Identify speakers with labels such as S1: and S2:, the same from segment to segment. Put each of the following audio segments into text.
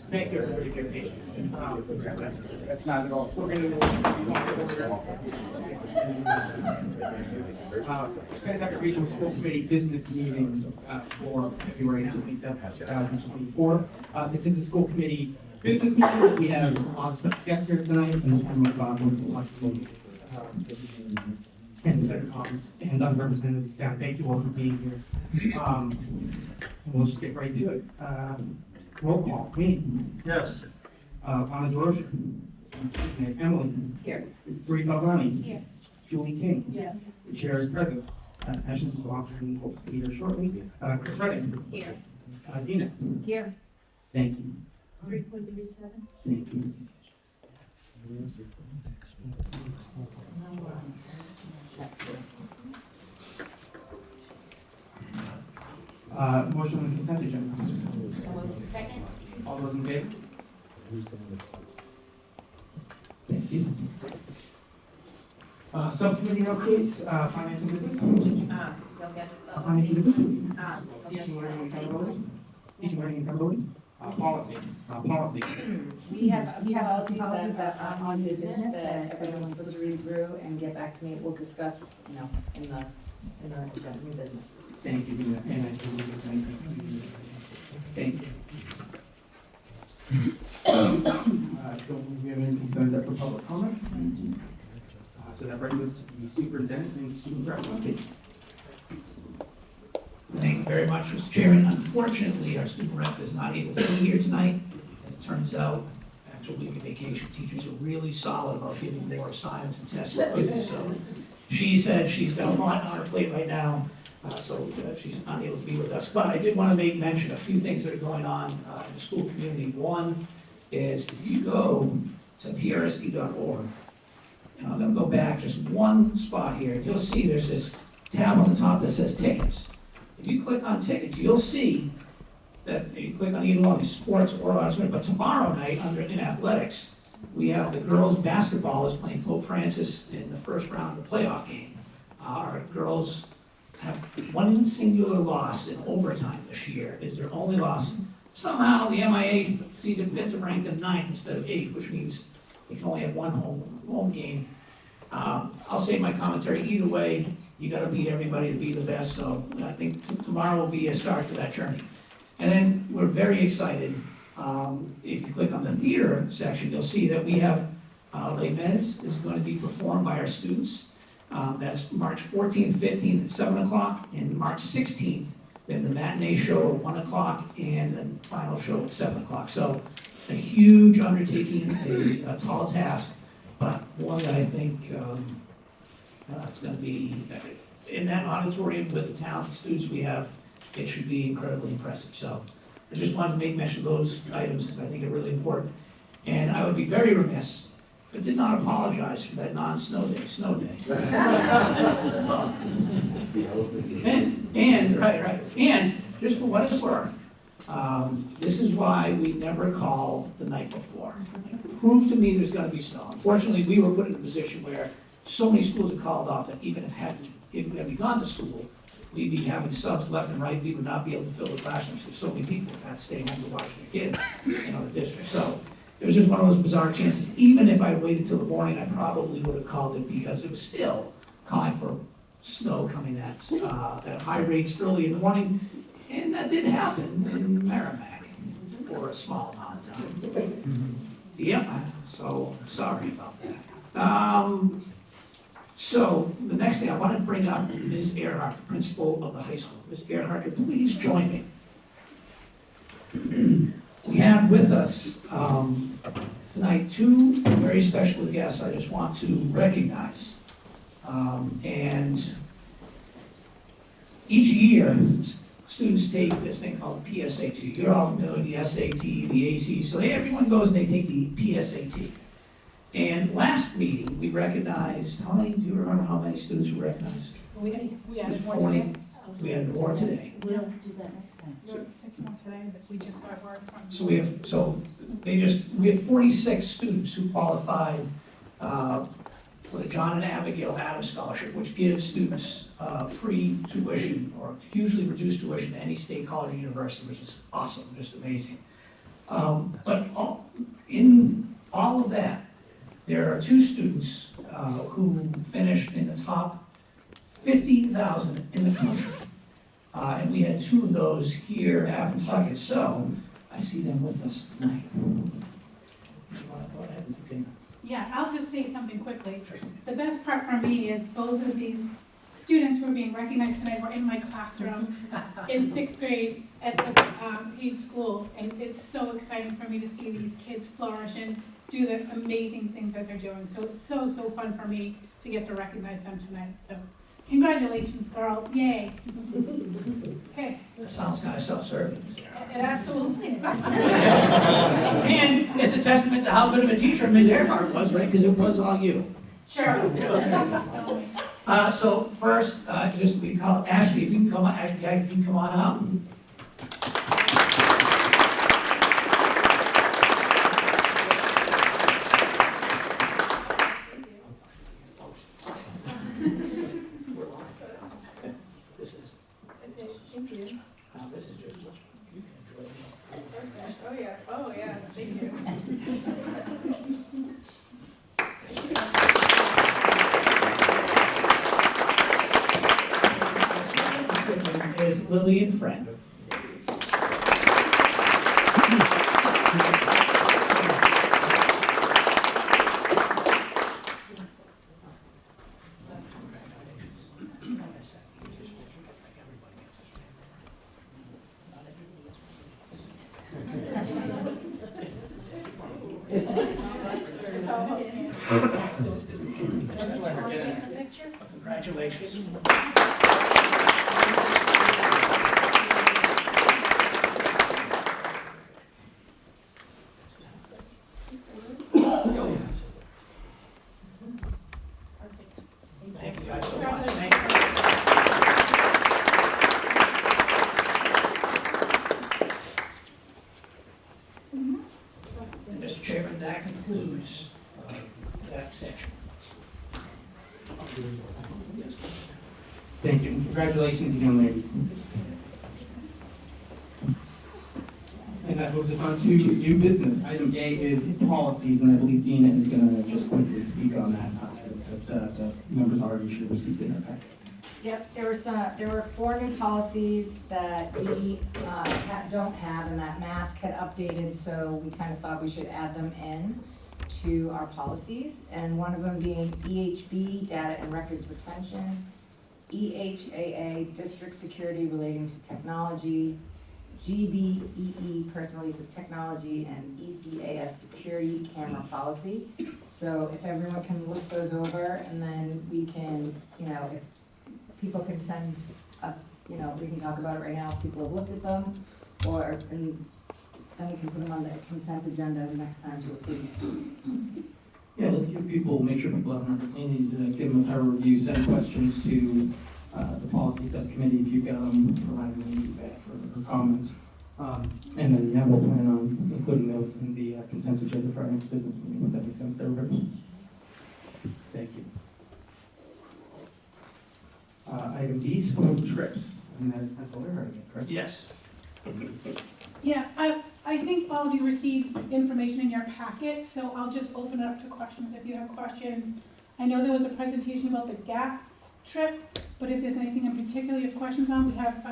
S1: Thank you everybody for your patience. That's not at all. We're going to Pennsylvania Regional School Committee Business Meeting for February 27th, 2024. This is the school committee business meeting. We have special guests here tonight, and Bob was and unrepresented staff. Thank you all for being here. So we'll just get right to it. Roll call. Me.
S2: Yes.
S1: Anna George. Emily.
S3: Here.
S1: Bree Balbani.
S3: Here.
S1: Julie King.
S3: Yes.
S1: The chair is present. Ashley will go off and we'll be here shortly. Chris Redding.
S3: Here.
S1: Dina.
S3: Here.
S1: Thank you.
S3: 3.37.
S1: Thank you. Motion on the consent agenda.
S3: Second.
S1: All those in favor? Thank you. Subcommittee updates, finance and business.
S3: Don't get.
S1: Finance and business.
S3: Teaching,
S1: Learning and accountability. Teaching, learning and accountability. Policy. Policy.
S4: We have policies that are on business that everyone's supposed to read through and get back to me. We'll discuss, in the new business.
S1: Thank you. Thank you. Don't we have any concerns up for public comment? So that brings us to the superintendent and student rep updates.
S5: Thank you very much, Mr. Chairman. Unfortunately, our student rep is not able to be here tonight. It turns out, after a week of vacation, teachers are really solid about giving more science and tests and quizzes. So she said she's got a lot on her plate right now, so she's unable to be with us. But I did want to make mention of a few things that are going on in the school community. One is if you go to PRSD.org, and I'm going to go back just one spot here, you'll see there's this tab on the top that says tickets. If you click on tickets, you'll see that you click on either one of these sports or auditorium. But tomorrow night, in athletics, we have the girls basketball is playing Pope Francis in the first round of the playoff game. Our girls have one singular loss in overtime this year. Is their only loss. Somehow the MIA sees it fit to rank them 9th instead of 8th, which means they can only have one home game. I'll save my commentary either way. You got to beat everybody to be the best, so I think tomorrow will be a start to that journey. And then we're very excited. If you click on the theater section, you'll see that we have Les Mis is going to be performed by our students. That's March 14th, 15th at 7 o'clock, and March 16th, then the matinee show at 1 o'clock, and the final show at 7 o'clock. So a huge undertaking, a tall task, but one that I think it's going to be, in that auditorium with the talented students we have, it should be incredibly impressive. So I just wanted to make mention of those items because I think they're really important. And I would be very remiss if I did not apologize for that non-snow day, And just for what it's worth, this is why we never call the night before. Prove to me there's going to be snow. Unfortunately, we were put in a position where so many schools have called off that even if we had gone to school, we'd be having subs left and right. We would not be able to fill the classrooms because so many people have had to stay home to watch their kids in other districts. So it was just one of those bizarre chances. Even if I waited till the morning, I probably would have called it because it was still calling for snow coming at high rates early in the morning. And that did happen in Merrimack for a small amount of time. Yep, so sorry about that. So the next thing I want to bring up is Ms. Earhart, the principal of the high school. Ms. Earhart, please join me. We have with us tonight two very special guests I just want to recognize. And each year, students take this thing called the PSAT. You're all familiar with the SAT, the AC, so everyone goes and they take the PSAT. And last meeting, we recognized, do you remember how many students were recognized?
S3: We had
S5: 40. We had more today.
S3: We'll have to do that next time.
S6: We have 6 more today, but we just got word from.
S5: So we have 46 students who qualified for the John and Abigail Adams Scholarship, which gives students free tuition or hugely reduced tuition to any state college or university, which is awesome, just amazing. In all of that, there are 2 students who finished in the top 50,000 in the country. And we had 2 of those here at Pentucket, so I see them with us tonight. Do you want to go ahead? You can.
S6: Yeah, I'll just say something quickly. The best part for me is both of these students who are being recognized tonight were in my classroom in 6th grade at the Page School, and it's so exciting for me to see these kids flourish and do the amazing things that they're doing. So it's so fun for me to get to recognize them tonight. So congratulations, girls, yay. Okay.
S5: That sounds kind of self-serving.
S6: It absolutely is.
S5: And it's a testament to how good of a teacher Ms. Earhart was, right? Because it was all you.
S6: Sure.
S5: So first, we call Ashley, if you can come on, Ashley, if you can come on up. This is.
S6: Thank you.
S5: This is yours. You can enjoy it.
S6: Oh, yeah, thank you.
S5: Is Lillian Friend. Congratulations. Thank you guys so much. Thank you. And Mr. Chairman, that concludes that section.
S1: Thank you. Congratulations, young ladies. And that moves us on to new business. Item A is policies, and I believe Dina is going to just quickly speak on that. The members already should have received in their packets.
S4: Yep, there were 4 new policies that we don't have, and that Mask had updated, so we kind of thought we should add them in to our policies. And one of them being EHB, data and records retention, EHAA, district security relating to technology, GBEE, personal use of technology, and ECAS, security camera policy. So if everyone can look those over, and then we can, if people can send us, we can talk about it right now, if people have looked at them, and then we can put them on the consent agenda the next time to approve.
S1: Yeah, let's make sure people have an opportunity to give them a thorough review, send questions to the policy subcommittee if you've got them, provide them feedback or comments. And then, we'll plan on including those in the consent agenda for our next business meeting. Does that make sense to everybody? Thank you. Item B, school trips. And that is Principal Earhart again, correct?
S5: Yes.
S6: Yeah, I think all of you received information in your packet, so I'll just open it up to questions if you have questions. I know there was a presentation about the GAP trip, but if there's anything in particular you have questions on, we have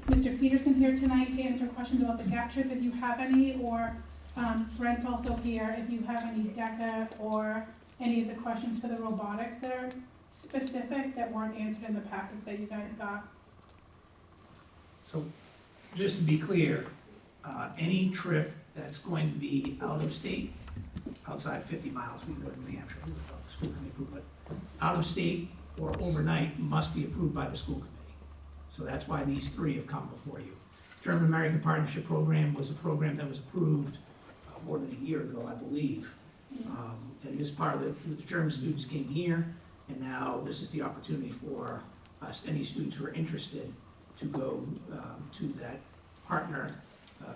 S6: Mr. Peterson here tonight to answer questions about the GAP trip if you have any, or Brent's also here if you have any DECA or any of the questions for the robotics that are specific that weren't answered in the packets that you guys got.
S5: So just to be clear, any trip that's going to be out of state, outside 50 miles, we can go to New Hampshire, without the school committee approval, but out of state or overnight must be approved by the school committee. So that's why these 3 have come before you. German-American Partnership Program was a program that was approved more than a year ago, I believe. And this part of the German students came here, and now this is the opportunity for us, any students who are interested, to go to that partner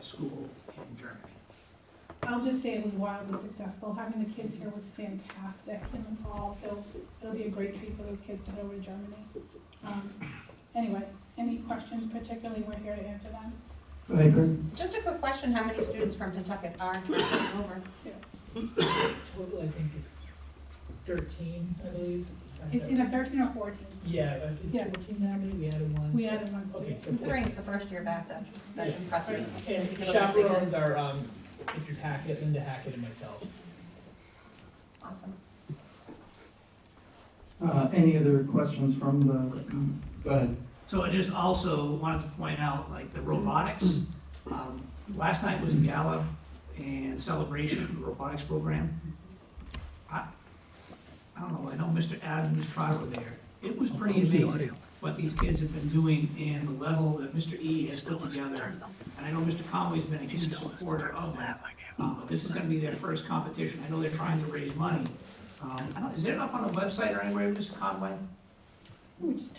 S5: school in Germany.
S6: I'll just say it was wildly successful. Having the kids here was fantastic in the fall, so it'll be a great treat for those kids to go to Germany. Anyway, any questions particularly, we're here to answer them.
S1: Go ahead, Chris.
S3: Just a quick question, how many students from Pentucket are traveling over?
S2: Total, I think, is 13, I believe.
S6: It's either 13 or 14.
S2: Yeah, is
S6: Yeah.
S2: it 14 now, maybe? We added one.
S6: We added one
S2: Okay,
S6: student.
S2: so
S3: Considering it's the first year back, that's
S2: Yeah.
S3: impressive.
S2: And
S3: Make it a little bigger.
S2: chaperones are, Mrs. Hackett, Linda Hackett, and myself.
S3: Awesome.
S1: Any other questions from the, go ahead.
S5: So I just also wanted to point out, like, the robotics. Last night was a gala and celebration for the robotics program. I don't know, I know Mr. Adams and Mr. Trotter were there. It was pretty amazing what these kids have been doing and the level that Mr. E has put together. And I know Mr. Conway's been a huge supporter of that. But this is gonna be their first competition. I know they're trying to raise money. Is it up on the website or anywhere, Mr. Conway?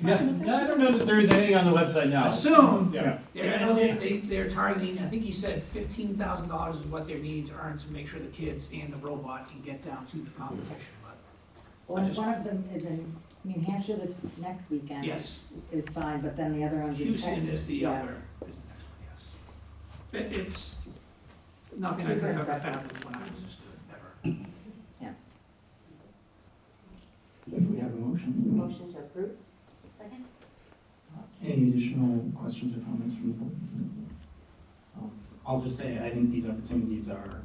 S7: Yeah, I don't know that there is anything on the website now.
S5: Assume.
S7: Yeah.
S5: I know they're targeting, I think he said $15,000 is what they need to earn to make sure the kids and the robot can get down to the competition. But
S4: Well, one of them is in New Hampshire this next weekend.
S5: yes,
S4: Is fine, but then the other one's in Texas.
S5: Houston is the
S4: Yeah.
S5: other, is the next one, yes. It's nothing I could have ever fathomed when I was a student, ever.
S1: If we have a motion.
S3: Motion to approve? Second?
S1: Any additional questions or comments from the board? I'll just say, I think these opportunities are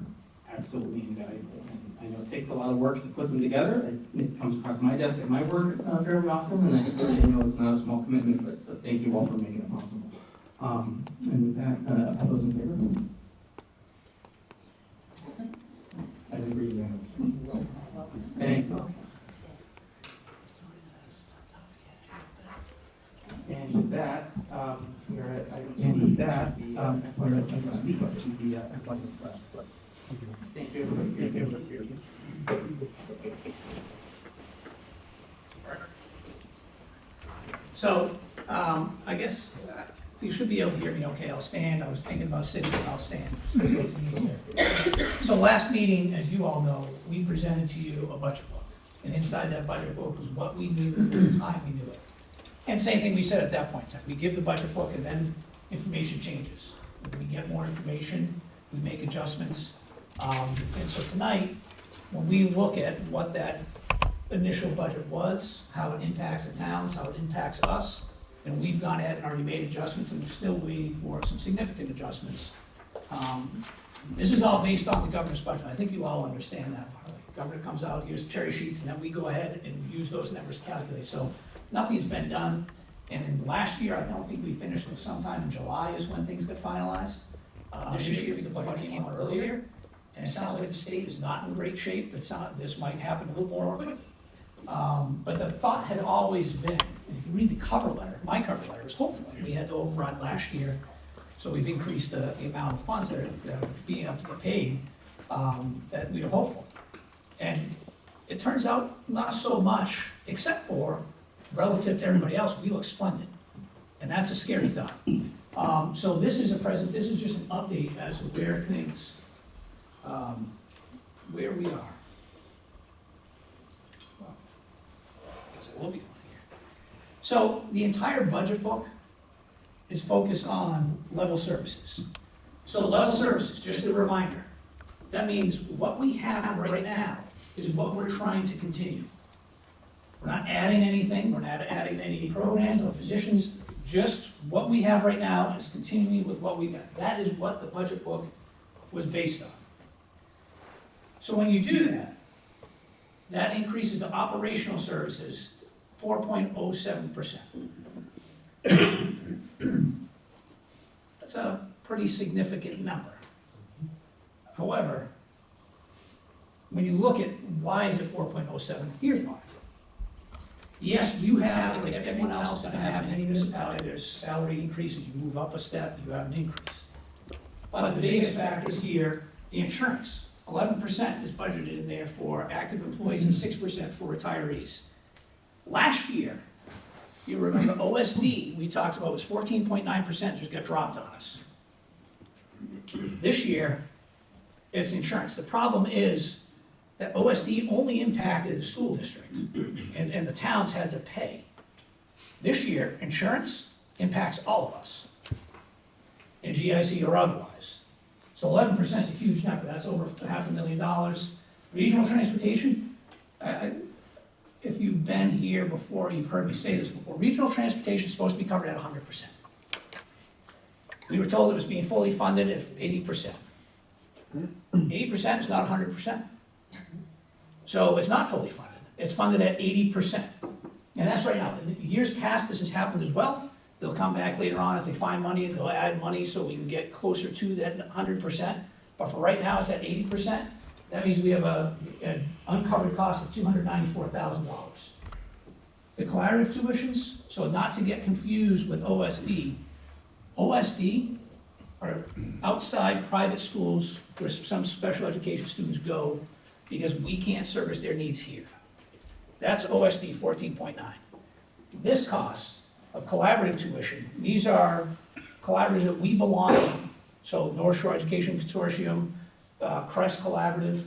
S1: absolutely invaluable. And I know it takes a lot of work to put them together. It comes across my desk at my work fairly often, and I know it's not a small commitment, but so thank you all for making it possible. And with that, all those in favor? I agree with that. Thank you. And with that, we're at item C. And with that, we're at item C, which is the athletic club. Thank you. Thank you.
S5: So, I guess you should be able to hear me okay. I'll stand. I was thinking about sitting, but I'll stand. So last meeting, as you all know, we presented to you a budget book. And inside that budget book was what we knew at the time we knew it. And same thing we said at that point, we give the budget book and then information changes. When we get more information, we make adjustments. And so tonight, when we look at what that initial budget was, how it impacts the towns, how it impacts us, and we've gone ahead and already made adjustments, and we're still waiting for some significant adjustments. This is all based on the governor's budget. I think you all understand that. The governor comes out, here's cherry sheets, and then we go ahead and use those numbers to calculate. So nothing's been done. And in last year, I don't think we finished until sometime in July is when things got finalized. This year, the budget came out earlier, and it sounds like the state is not in great shape. This might happen a little more quickly. But the thought had always been, and if you read the cover letter, my cover letter was hopeful. We had to overrun last year, so we've increased the amount of funds that are being able to get paid, that we were hopeful. And it turns out not so much, except for relative to everybody else, we look splendid. And that's a scary thought. So this is this is just an update as to where things, where we are. Well, I guess I will be on here. So the entire budget book is focused on level services. So level services, just a reminder, that means what we have right now is what we're trying to continue. We're not adding anything, we're not adding any programs or positions, just what we have right now is continuing with what we got. That is what the budget book was based on. So when you do that, that increases the operational services 4.07%. That's a pretty significant number. However, when you look at why is it 4.07, here's why. Yes, you have, like everyone else is gonna have in any municipality, there's salary increases, you move up a step, you have an increase. But the biggest factor is here, the insurance. 11% is budgeted in there for active employees and 6% for retirees. Last year, you remember OSD, we talked about, was 14.9%, just got dropped on us. This year, it's insurance. The problem is that OSD only impacted the school district, and the towns had to pay. This year, insurance impacts all of us, in GIC or otherwise. So 11% is a huge number, that's over $500,000. Regional transportation, if you've been here before, you've heard me say this before, regional transportation is supposed to be covered at 100%. We were told it was being fully funded at 80%. 80% is not 100%. So it's not fully funded, it's funded at 80%. And that's right now. In years past, this has happened as well. They'll come back later on if they find money, and they'll add money so we can get closer to that 100%. But for right now, it's at 80%. That means we have an uncovered cost of $294,000. The collaborative tuitions, so not to get confused with OSD, OSD are outside private schools where some special education students go because we can't service their needs here. That's OSD 14.9. This cost of collaborative tuition, these are collaboratives that we belong to. So North Shore Education Consortium, Crest Collaborative,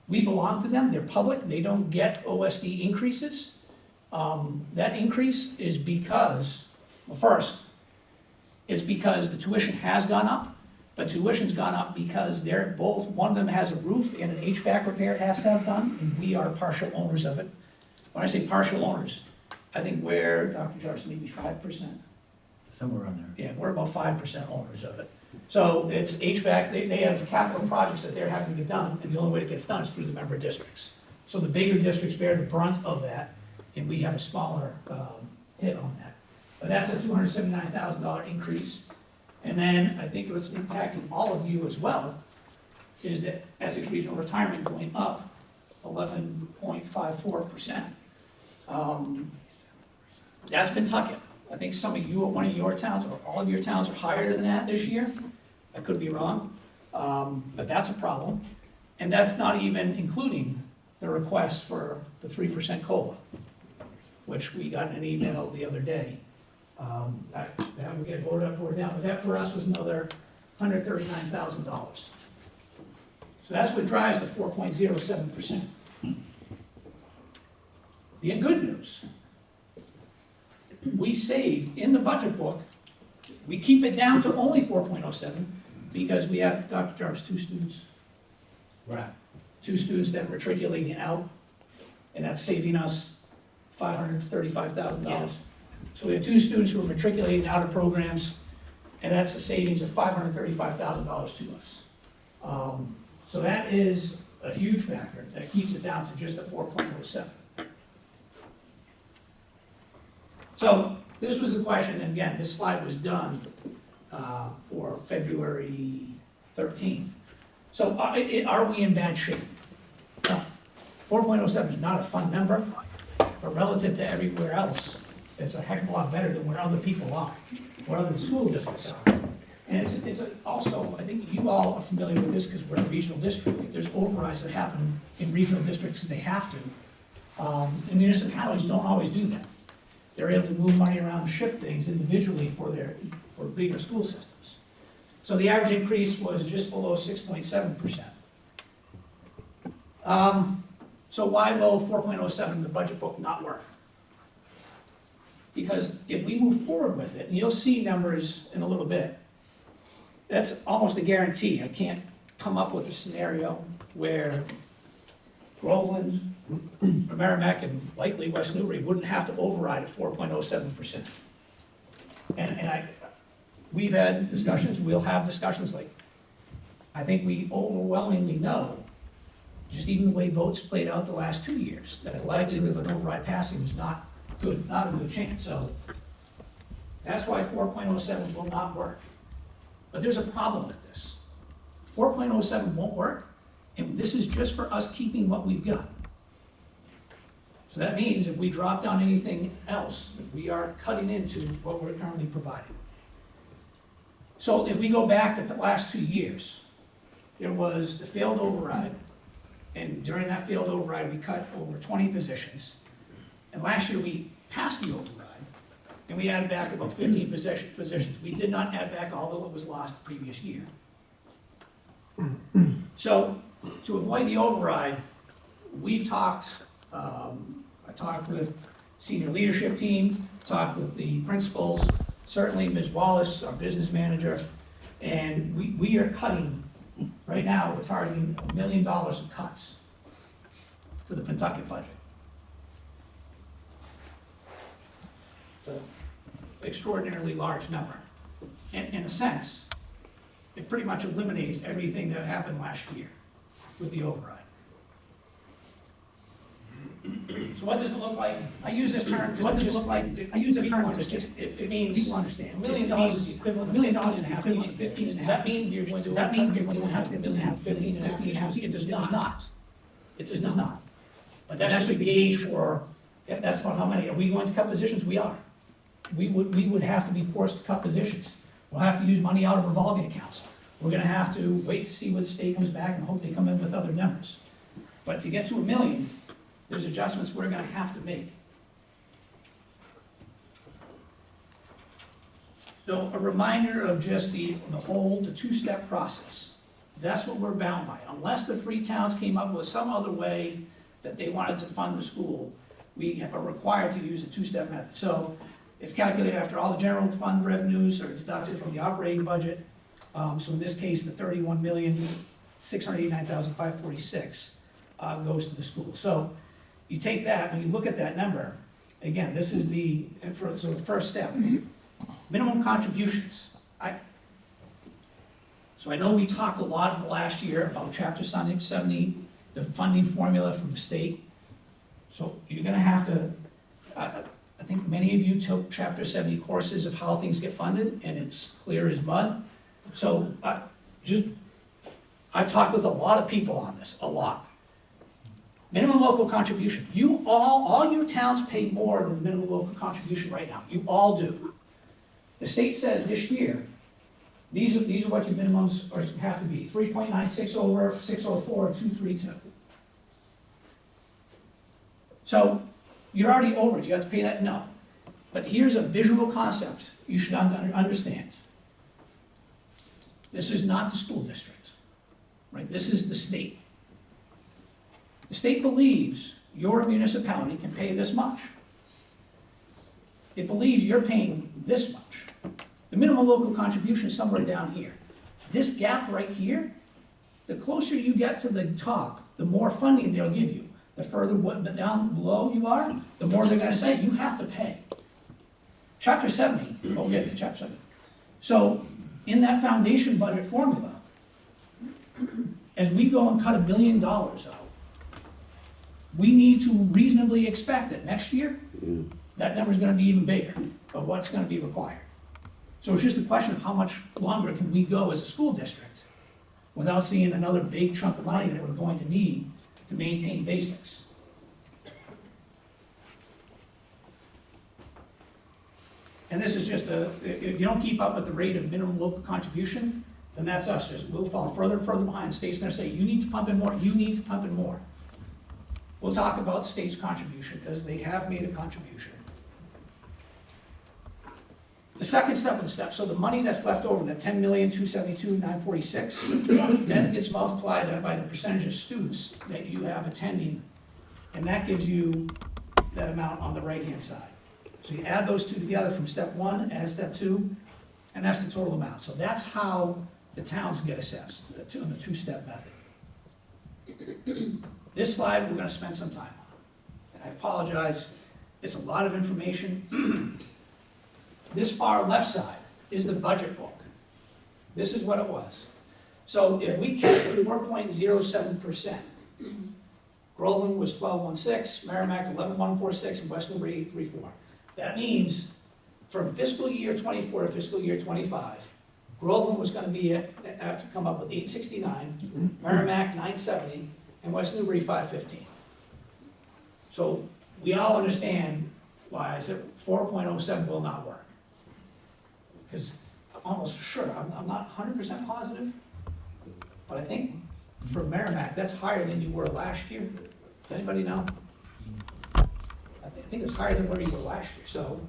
S5: we belong to them, they're public, they don't get OSD increases. That increase is because, well, first, it's because the tuition has gone up, but tuition's gone up because they're both, one of them has a roof and an HVAC repair it has to have done, and we are partial owners of it. When I say partial owners, I think we're, Dr. Jarvis, maybe 5%.
S7: Somewhere on there.
S5: Yeah, we're about 5% owners of it. So it's HVAC, they have capital projects that they're having to get done, and the only way it gets done is through the member districts. So the bigger districts bear the brunt of that, and we have a smaller hit on that. But that's a $279,000 increase. And then I think what's impacting all of you as well is that Essex Regional Retirement going up 11.54%. That's Pentucket. I think some of you, one of your towns, or all of your towns are higher than that this year. I could be wrong, but that's a problem. And that's not even including the request for the 3% COLA, which we got in an email the other day. That would get voted up or down, but that for us was another $139,000. So that's what drives the 4.07%. The good news, we saved in the budget book, we keep it down to only 4.07 because we have, Dr. Jarvis, 2 students.
S7: Right.
S5: 2 students that are matriculating out, and that's saving us $535,000.
S7: Yes.
S5: So we have 2 students who are matriculating out of programs, and that's a savings of $535,000 to us. So that is a huge factor that keeps it down to just a 4.07. So this was the question, and again, this slide was done for February 13th. So are we in bad shape? No. 4.07 is not a fun number, but relative to everywhere else, it's a heck of a lot better than where other people are, where other school districts are. And it's also, I think you all are familiar with this because we're a regional district. Like, there's overrides that happen in regional districts because they have to. And municipalities don't always do that. They're able to move money around and shift things individually for bigger school systems. So the average increase was just below 6.7%. So why will 4.07 in the budget book not work? Because if we move forward with it, and you'll see numbers in a little bit, that's almost a guarantee. I can't come up with a scenario where Groveland, Merrimack, and likely West Newbury wouldn't have to override at 4.07%. And we've had discussions, we'll have discussions like, I think we overwhelmingly know, just even the way votes played out the last 2 years, that the likelihood of an override passing is not good, not a good chance. So that's why 4.07 will not work. But there's a problem with this. 4.07 won't work, and this is just for us keeping what we've got. So that means if we drop down anything else, we are cutting into what we're currently providing. So if we go back to the last 2 years, there was the failed override, and during that failed override, we cut over 20 positions. And last year, we passed the override, and we added back about 15 positions. We did not add back all of what was lost the previous year. So, to avoid the override, we've talked, I talked with senior leadership team, talked with the principals, certainly Ms. Wallace, our business manager, and we are cutting, right now, we're targeting $1 million of cuts to the Pentucket budget. So, extraordinarily large number. And in a sense, it pretty much eliminates everything that happened last year with the override. So what does it look like? I use this term because it means people understand. $1 million is the equivalent of $1.5 million teaching positions. Does that mean you're going to cut $1.5 million, 15.5 teaching positions? It does not. It does not. But that's just a gauge for, if that's about how many. Are we going to cut positions? We are. We would have to be forced to cut positions. We'll have to use money out of revolving accounts. We're gonna have to wait to see what the state comes back and hope they come in with other numbers. But to get to $1 million, there's adjustments we're gonna have to make. So a reminder of just the two-step process. That's what we're bound by. Unless the three towns came up with some other way that they wanted to fund the school, we are required to use a two-step method. So it's calculated after all the general fund revenues are deducted from the operating budget. So in this case, the $31,689,546 goes to the school. So you take that, when you look at that number, again, this is the first step. Minimum contributions. So I know we talked a lot last year about Chapter 70, the funding formula from the state. So you're gonna have to, I think many of you took Chapter 70 courses of how things get funded, and it's clear as mud. So I've talked with a lot of people on this, a lot. Minimum local contribution. You all your towns pay more than the minimum local contribution right now. You all do. The state says this year, these are what your minimums have to be. 3.96 over 604, 232. So you're already over it. You have to pay that? No. But here's a visual concept you should understand. This is not the school district, right? This is the state. The state believes your municipality can pay this much. It believes you're paying this much. The minimum local contribution is somewhere down here. This gap right here, the closer you get to the top, the more funding they'll give you. The further down below you are, the more they're gonna say you have to pay. Chapter 70, we'll get to Chapter 70. So in that foundation budget formula, as we go and cut $1 million out, we need to reasonably expect that next year, that number is gonna be even bigger of what's gonna be required. So it's just a question of how much longer can we go as a school district without seeing another big chunk of money that we're going to need to maintain basics. And this is just if you don't keep up with the rate of minimum local contribution, then that's us. We'll fall further and further behind. The state's gonna say, you need to pump in more, you need to pump in more. We'll talk about the state's contribution, because they have made a contribution. The second step of the step, so the money that's left over, that $10,272,946, then it gets multiplied by the percentage of students that you have attending, and that gives you that amount on the right-hand side. So you add those two together from step one, add step two, and that's the total amount. So that's how the towns get assessed, in the two-step method. This slide, we're gonna spend some time on. And I apologize, it's a lot of information. This far left side is the budget book. This is what it was. So if we kept 4.07%, Groveland was 12.16, Merrimack 11.146, and West Newbury 8.34. That means from fiscal year 24 to fiscal year 25, Groveland was going to be have to come up with 869, Merrimack 970, and West Newbury 515. So we all understand why I said 4.07 will not work. Because I'm almost sure, I'm not 100% positive, but I think for Merrimack, that's higher than you were last year. Does anybody know? I think it's higher than where you were last year, so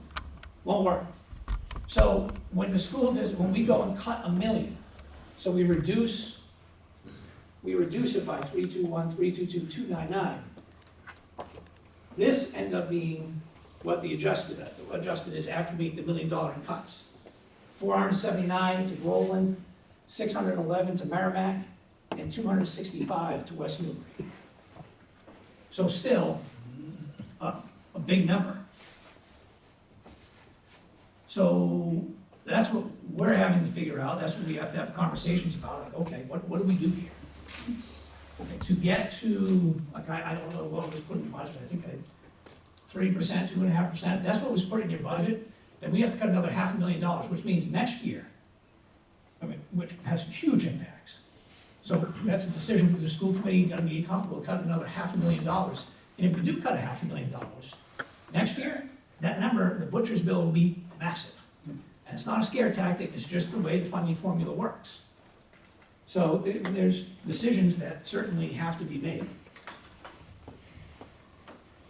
S5: won't work. So when the school does, when we go and cut $1 million, so we reduce we reduce it by 321, 322, 299. This ends up being what the adjusted is after we make the $1 million in cuts. 479 to Groveland, 611 to Merrimack, and 265 to West Newbury. So still, a big number. So that's what we're having to figure out, that's what we have to have conversations about, like, okay, what do we do here? Okay, to get to, like, I don't know what was put in the budget, I think 3%, 2.5%, that's what was put in your budget, then we have to cut another $500,000, which means next year, which has huge impacts. So that's a decision with the school committee, gonna be comfortable cutting another $500,000. And if we do cut $500,000, next year, that number, the butcher's bill will be massive. And it's not a scare tactic, it's just the way the funding formula works. So there's decisions that certainly have to be made.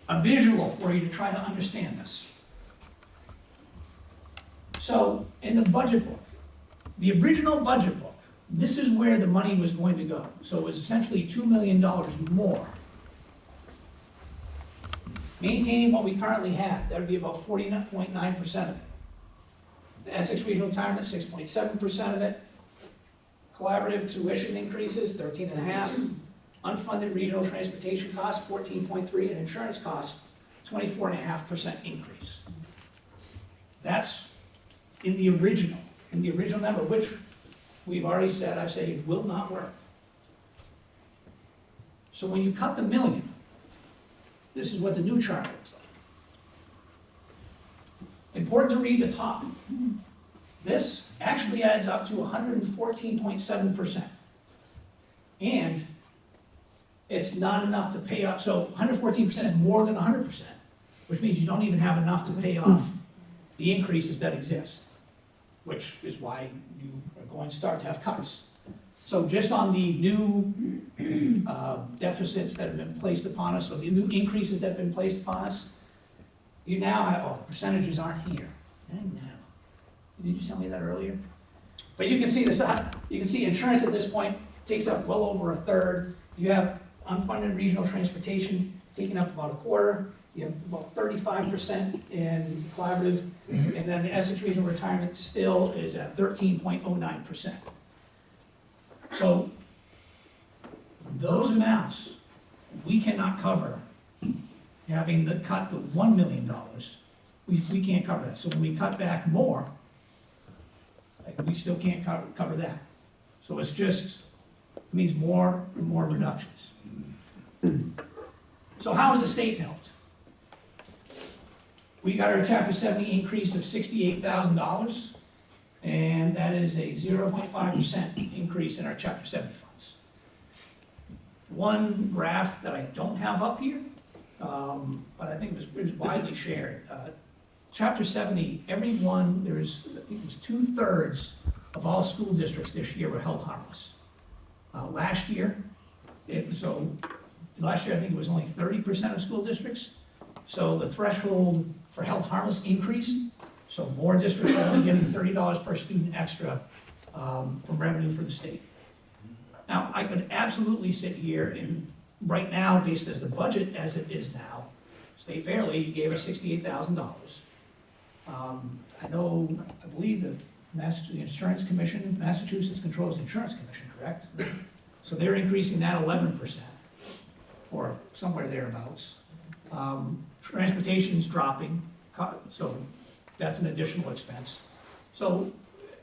S5: A visual for you to try to understand this. So in the budget book, the original budget book, this is where the money was going to go. So it was essentially $2 million more. Maintaining what we currently have, that would be about 40.9% of it. The Essex Regional Retirement, 6.7% of it. Collaborative tuition increases, 13.5%. Unfunded regional transportation costs, 14.3%, and insurance costs, 24.5% increase. That's in the original number, which we've already said, I say, will not work. So when you cut the $1 million, this is what the new chart looks like. Important to read the top. This actually adds up to 114.7%. And it's not enough to pay off, so 114% is more than 100%, which means you don't even have enough to pay off the increases that exist, which is why you are going to start to have cuts. So just on the new deficits that have been placed upon us, or the new increases that have been placed upon us, you now have, oh, percentages aren't here. I know. Did you tell me that earlier? But you can see this, you can see insurance at this point takes up well over a third. You have unfunded regional transportation taking up about a quarter. You have about 35% in collaborative, and then the Essex Regional Retirement still is at 13.09%. So those amounts, we cannot cover. Having the cut the $1 million, we can't cover that. So when we cut back more, we still can't cover that. So it's just, it means more and more reductions. So how has the state helped? We got our Chapter 70 increase of $68,000, and that is a 0.5% increase in our Chapter 70 funds. One graph that I don't have up here, but I think it was widely shared. Chapter 70, everyone, I think it was 2/3 of all school districts this year were held harmless. Last year I think it was only 30% of school districts. So the threshold for held harmless increased. So more districts are only getting $30 per student extra from revenue for the state. Now, I could absolutely sit here and right now, based as the budget as it is now, state fairly, you gave us $68,000. I believe the Insurance Commission, Massachusetts controls the Insurance Commission, correct? So they're increasing that 11%, or somewhere thereabouts. Transportation's dropping, so that's an additional expense. So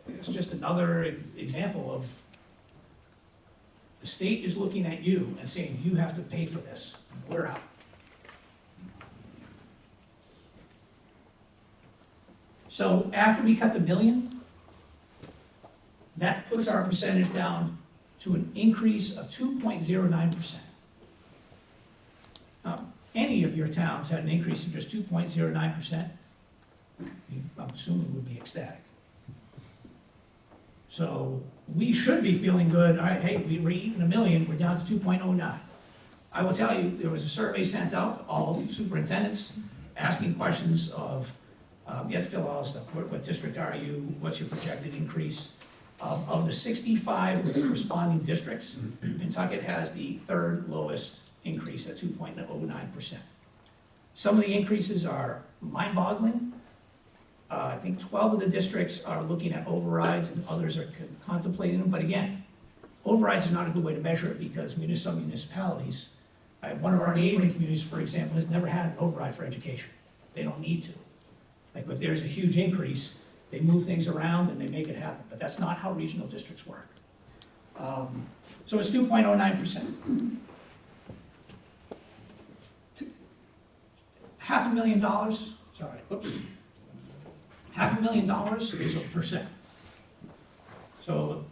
S5: it's just another example of the state is looking at you and saying, you have to pay for this, we're out. So after we cut the $1 million, that puts our percentage down to an increase of 2.09%. Now, any of your towns had an increase of just 2.09%, I'm assuming would be ecstatic. So we should be feeling good, all right, hey, we were eating $1 million, we're down to 2.09. I will tell you, there was a survey sent out to all superintendents asking questions of, you have to fill all this stuff, what district are you, what's your projected increase? Of the 65 responding districts, Pentucket has the third lowest increase at 2.09%. Some of the increases are mind-boggling. I think 12 of the districts are looking at overrides and others are contemplating them, but again, overrides are not a good way to measure it because some municipalities, one of our neighboring communities, for example, has never had an override for education. They don't need to. Like if there's a huge increase, they move things around and they make it happen, but that's not how regional districts work. So it's 2.09%. $500,000, sorry, oops. $500,000 is a percent. So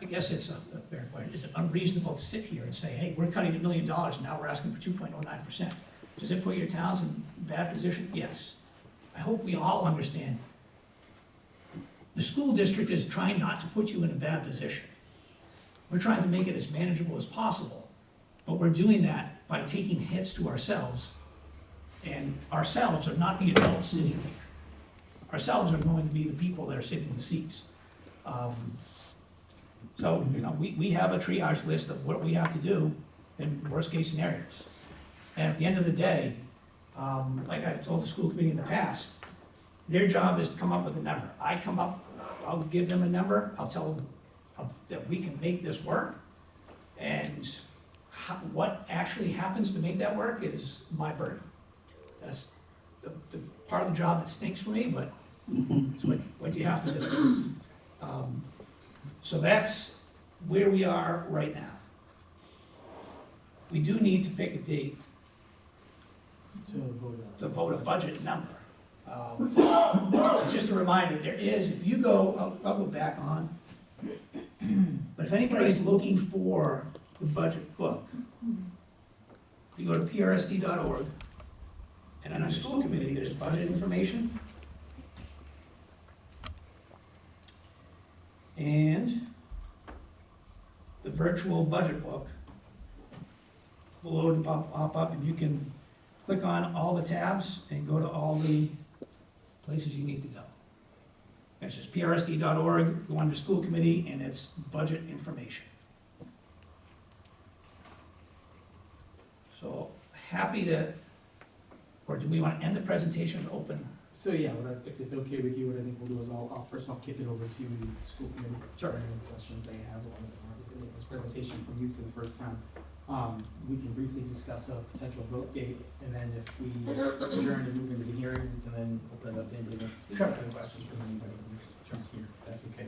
S5: I guess it's a fair question. Is it unreasonable to sit here and say, hey, we're cutting $1 million, now we're asking for 2.09%? Does it put your towns in a bad position? Yes. I hope we all understand. The school district is trying not to put you in a bad position. We're trying to make it as manageable as possible, but we're doing that by taking hits to ourselves, and ourselves are not the adults sitting here. Ourselves are going to be the people that are sitting in the seats. So, you know, we have a triage list of what we have to do in worst case scenarios. And at the end of the day, like I've told the school committee in the past, their job is to come up with a number. I'll give them a number, I'll tell them that we can make this work, and what actually happens to make that work is my burden. That's the part of the job that stinks for me, but it's what you have to do. So that's where we are right now. We do need to pick a date to vote a budget number. Just a reminder, there is, if you go, I'll go back on, but if anybody's looking for the budget book, you go to PRSD.org, and on our school committee, there's budget information. And the virtual budget book will load and pop up, and you can click on all the tabs and go to all the places you need to go. It's just PRSD.org, go under school committee, and it's budget information. So happy to, or do we want to end the presentation and open?
S1: So yeah, if it's okay with you, what I think we'll do is I'll kick it over to the school committee.
S5: Sure.
S1: For any questions they have, or obviously this presentation from you for the first time. We can briefly discuss a potential vote date, and then if we adjourn and move into the hearing, we can then open it up to anybody else.
S5: Sure.
S1: Any questions from anybody who's here, that's okay.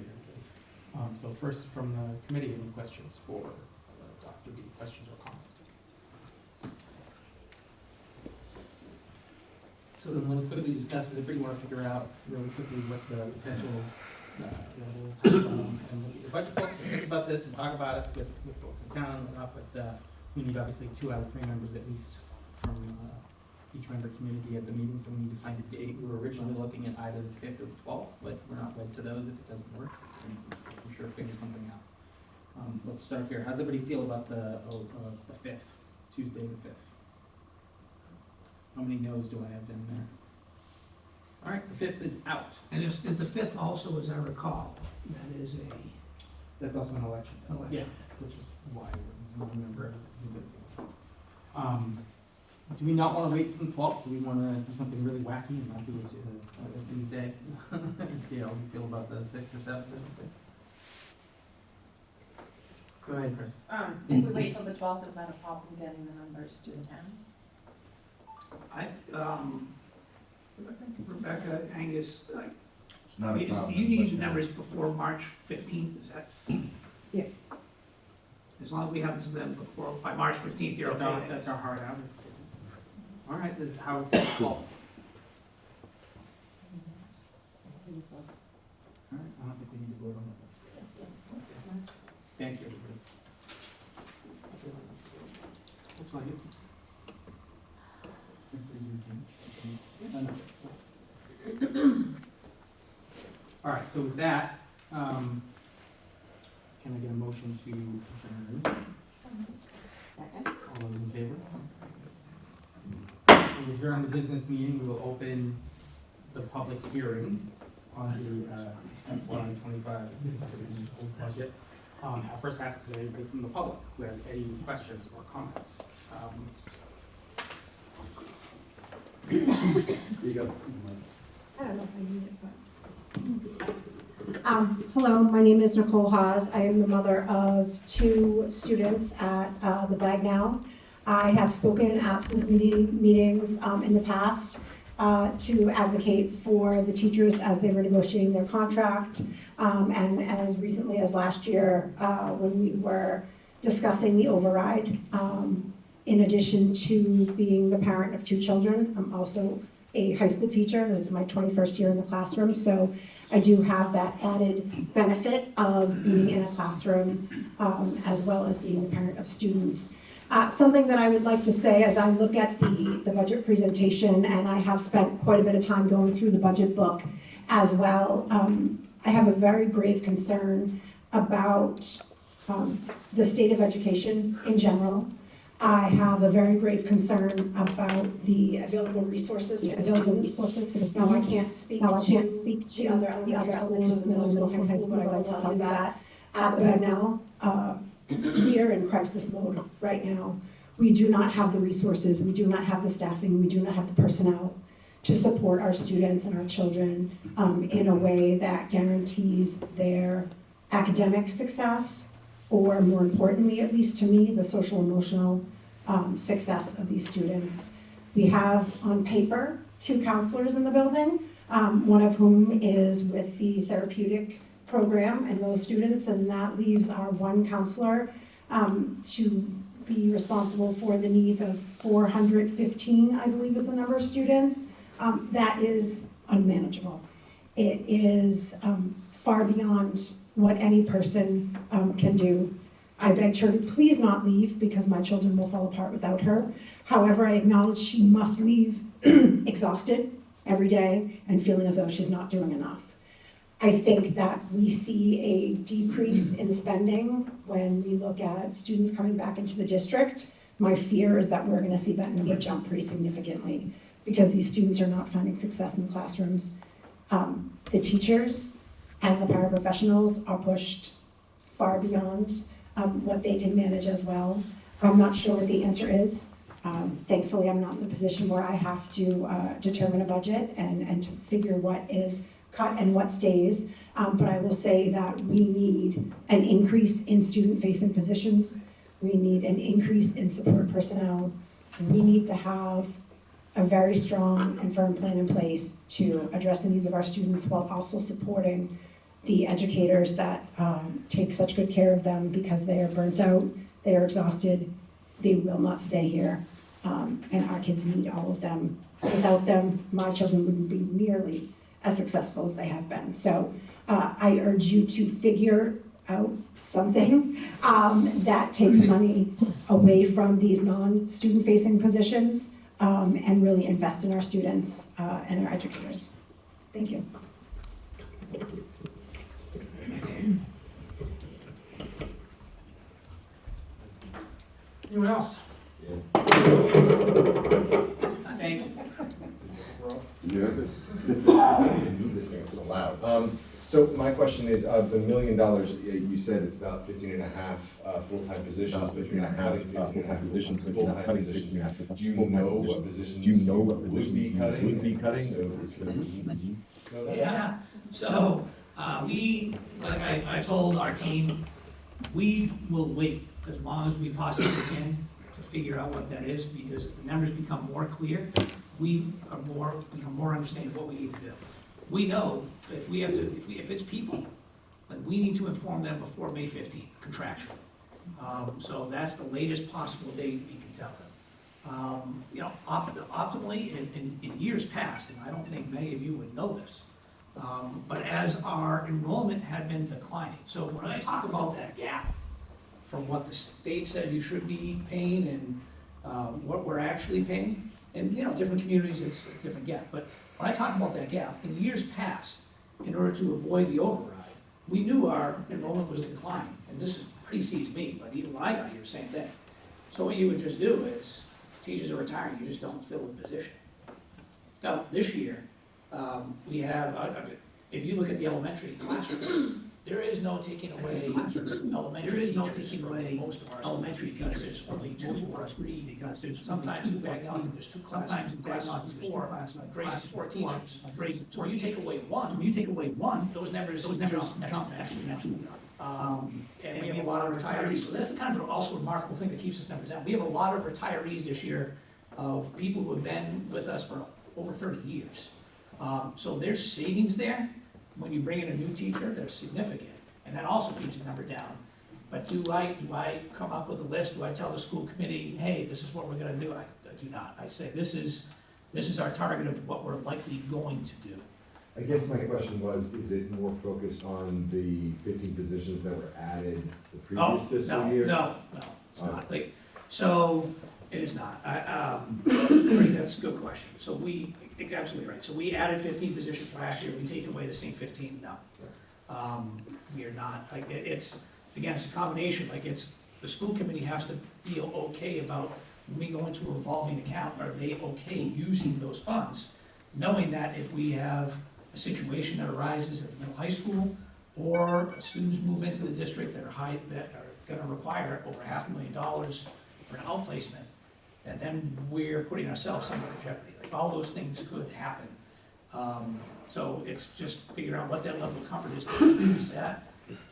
S1: So first from the committee, any questions for Dr. B, questions or comments? So then let's quickly discuss, if we want to figure out really quickly what the potential, we'll talk about and look at your budget books and think about this and talk about it with folks in town and whatnot, but we need obviously 2 out of 3 members at least from each member community at the meeting, so we need to find a date. We were originally looking at either the 5th or the 12th, but we're not wed to those if it doesn't work. I'm sure figure something out. Let's start here. How's everybody feel about the 5th, Tuesday the 5th? How many no's do I have in there? All right, the 5th is out.
S5: And is the 5th also, as I recall, that is
S1: That's also an election.
S5: an election.
S1: Yeah, which is why we're remember. Do we not want to wait for the 12th? Do we want to do something really wacky and not do it to a Tuesday? And see how we feel about the 6th or 7th or something? Go ahead, Chris.
S3: If we wait till the 12th, is that a problem getting the numbers to the towns?
S5: Rebecca, Angus, like,
S8: It's not a problem.
S5: you need the numbers before March 15th, is that?
S3: Yeah.
S5: As long as we have them before, by March 15th, you're okay.
S1: That's our hard out. All right, this is how it's 12th. All right, I don't think we need to vote on that. Thank you, everybody. Looks like it. All right, so with that, can I get a motion to adjourn?
S3: Second.
S1: All those in favor? We'll adjourn the business meeting, we will open the public hearing. on the FY25 school budget. Our first ask is anybody from the public who has any questions or comments.
S8: There you go.
S9: I don't know if I need it, but. Hello, my name is Nicole Hawes. I am the mother of 2 students at the Bagnell. I have spoken at school committee meetings in the past to advocate for the teachers as they were negotiating their contract. And as recently as last year, when we were discussing the override, in addition to being the parent of 2 children, I'm also a high school teacher. This is my 21st year in the classroom, so I do have that added benefit of being in a classroom as well as being the parent of students. Something that I would like to say as I look at the budget presentation, and I have spent quite a bit of time going through the budget book as well, I have a very grave concern about the state of education in general. I have a very grave concern about the available resources for the students. Now, I can't speak to the other schools, middle school, high school, but I will tell you that at the Bagnell, we are in crisis mode right now. We do not have the resources, we do not have the staffing, we do not have the personnel to support our students and our children in a way that guarantees their academic success, or more importantly, at least to me, the social emotional success of these students. We have on paper 2 counselors in the building, one of whom is with the therapeutic program and those students, and that leaves our 1 counselor to be responsible for the needs of 415, I believe is the number of students. That is unmanageable. It is far beyond what any person can do. I begged her to please not leave because my children will fall apart without her. However, I acknowledge she must leave exhausted every day and feeling as though she's not doing enough. I think that we see a decrease in spending when we look at students coming back into the district. My fear is that we're going to see that number jump pretty significantly because these students are not finding success in the classrooms. The teachers and the paraprofessionals are pushed far beyond what they can manage as well. I'm not sure what the answer is. Thankfully, I'm not in the position where I have to determine a budget and to figure what is cut and what stays. But I will say that we need an increase in student-facing positions. We need an increase in support personnel. We need to have a very strong and firm plan in place to address the needs of our students while also supporting the educators that take such good care of them because they are burnt out, they are exhausted, they will not stay here, and our kids need all of them. Without them, my children wouldn't be nearly as successful as they have been. So I urge you to figure out something that takes money away from these non-student facing positions and really invest in our students and our educators. Thank you.
S1: Anyone else? Thank you.
S10: Did you have this? I need this thing, it's so loud. So my question is, of the $1 million, you said it's about 15 and a half full-time positions, but you're not cutting 15 and a half full-time positions. Do you know what positions you would be cutting?
S5: Yeah, so, like I told our team, we will wait as long as we possibly can to figure out what that is, because as the numbers become more clear, we are become more understanding what we need to do. We know that if it's people, like we need to inform them before May 15th, contractually. So that's the latest possible date we can tell them. Optimally, in years past, and I don't think many of you would know this, but as our enrollment had been declining, so when I talk about that gap from what the state says you should be paying and what we're actually paying, and different communities it's a different gap, but when I talk about that gap, in years past, in order to avoid the override, we knew our enrollment was declining, and this precedes me, but even when I got here, same thing. So what you would just do is, teachers are retiring, you just don't fill the position. Now, this year, we have, if you look at the elementary classrooms, there is no taking away elementary teachers from most of our elementary teachers. There's only 2 or 3, because sometimes in Bagnell, there's 2 classes, classes of 4, grades of 4 teachers. So when you take away one, those numbers jump exponentially. And we have a lot of retirees, so that's kind of also a remarkable thing that keeps those numbers down. We have a lot of retirees this year of people who have been with us for over 30 years. So there's savings there. When you bring in a new teacher, they're significant, and that also keeps the number down. But do I come up with a list? Do I tell the school committee, hey, this is what we're gonna do? I do not. I say, this is our target of what we're likely going to do.
S10: I guess my question was, is it more focused on the 15 positions that were added the previous fiscal year?
S5: No, it's not. So, it is not. That's a good question. So you're absolutely right. So we added 15 positions last year. We take away the same 15? No. We are not. It's a combination. The school committee has to feel okay about when we go into a revolving account, are they okay using those funds? Knowing that if we have a situation that arises at the middle high school, or students move into the district that are gonna require over $500,000 for an outplacement, and then we're putting ourselves in jeopardy. All those things could happen. So it's just figuring out what that level of comfort is to increase that.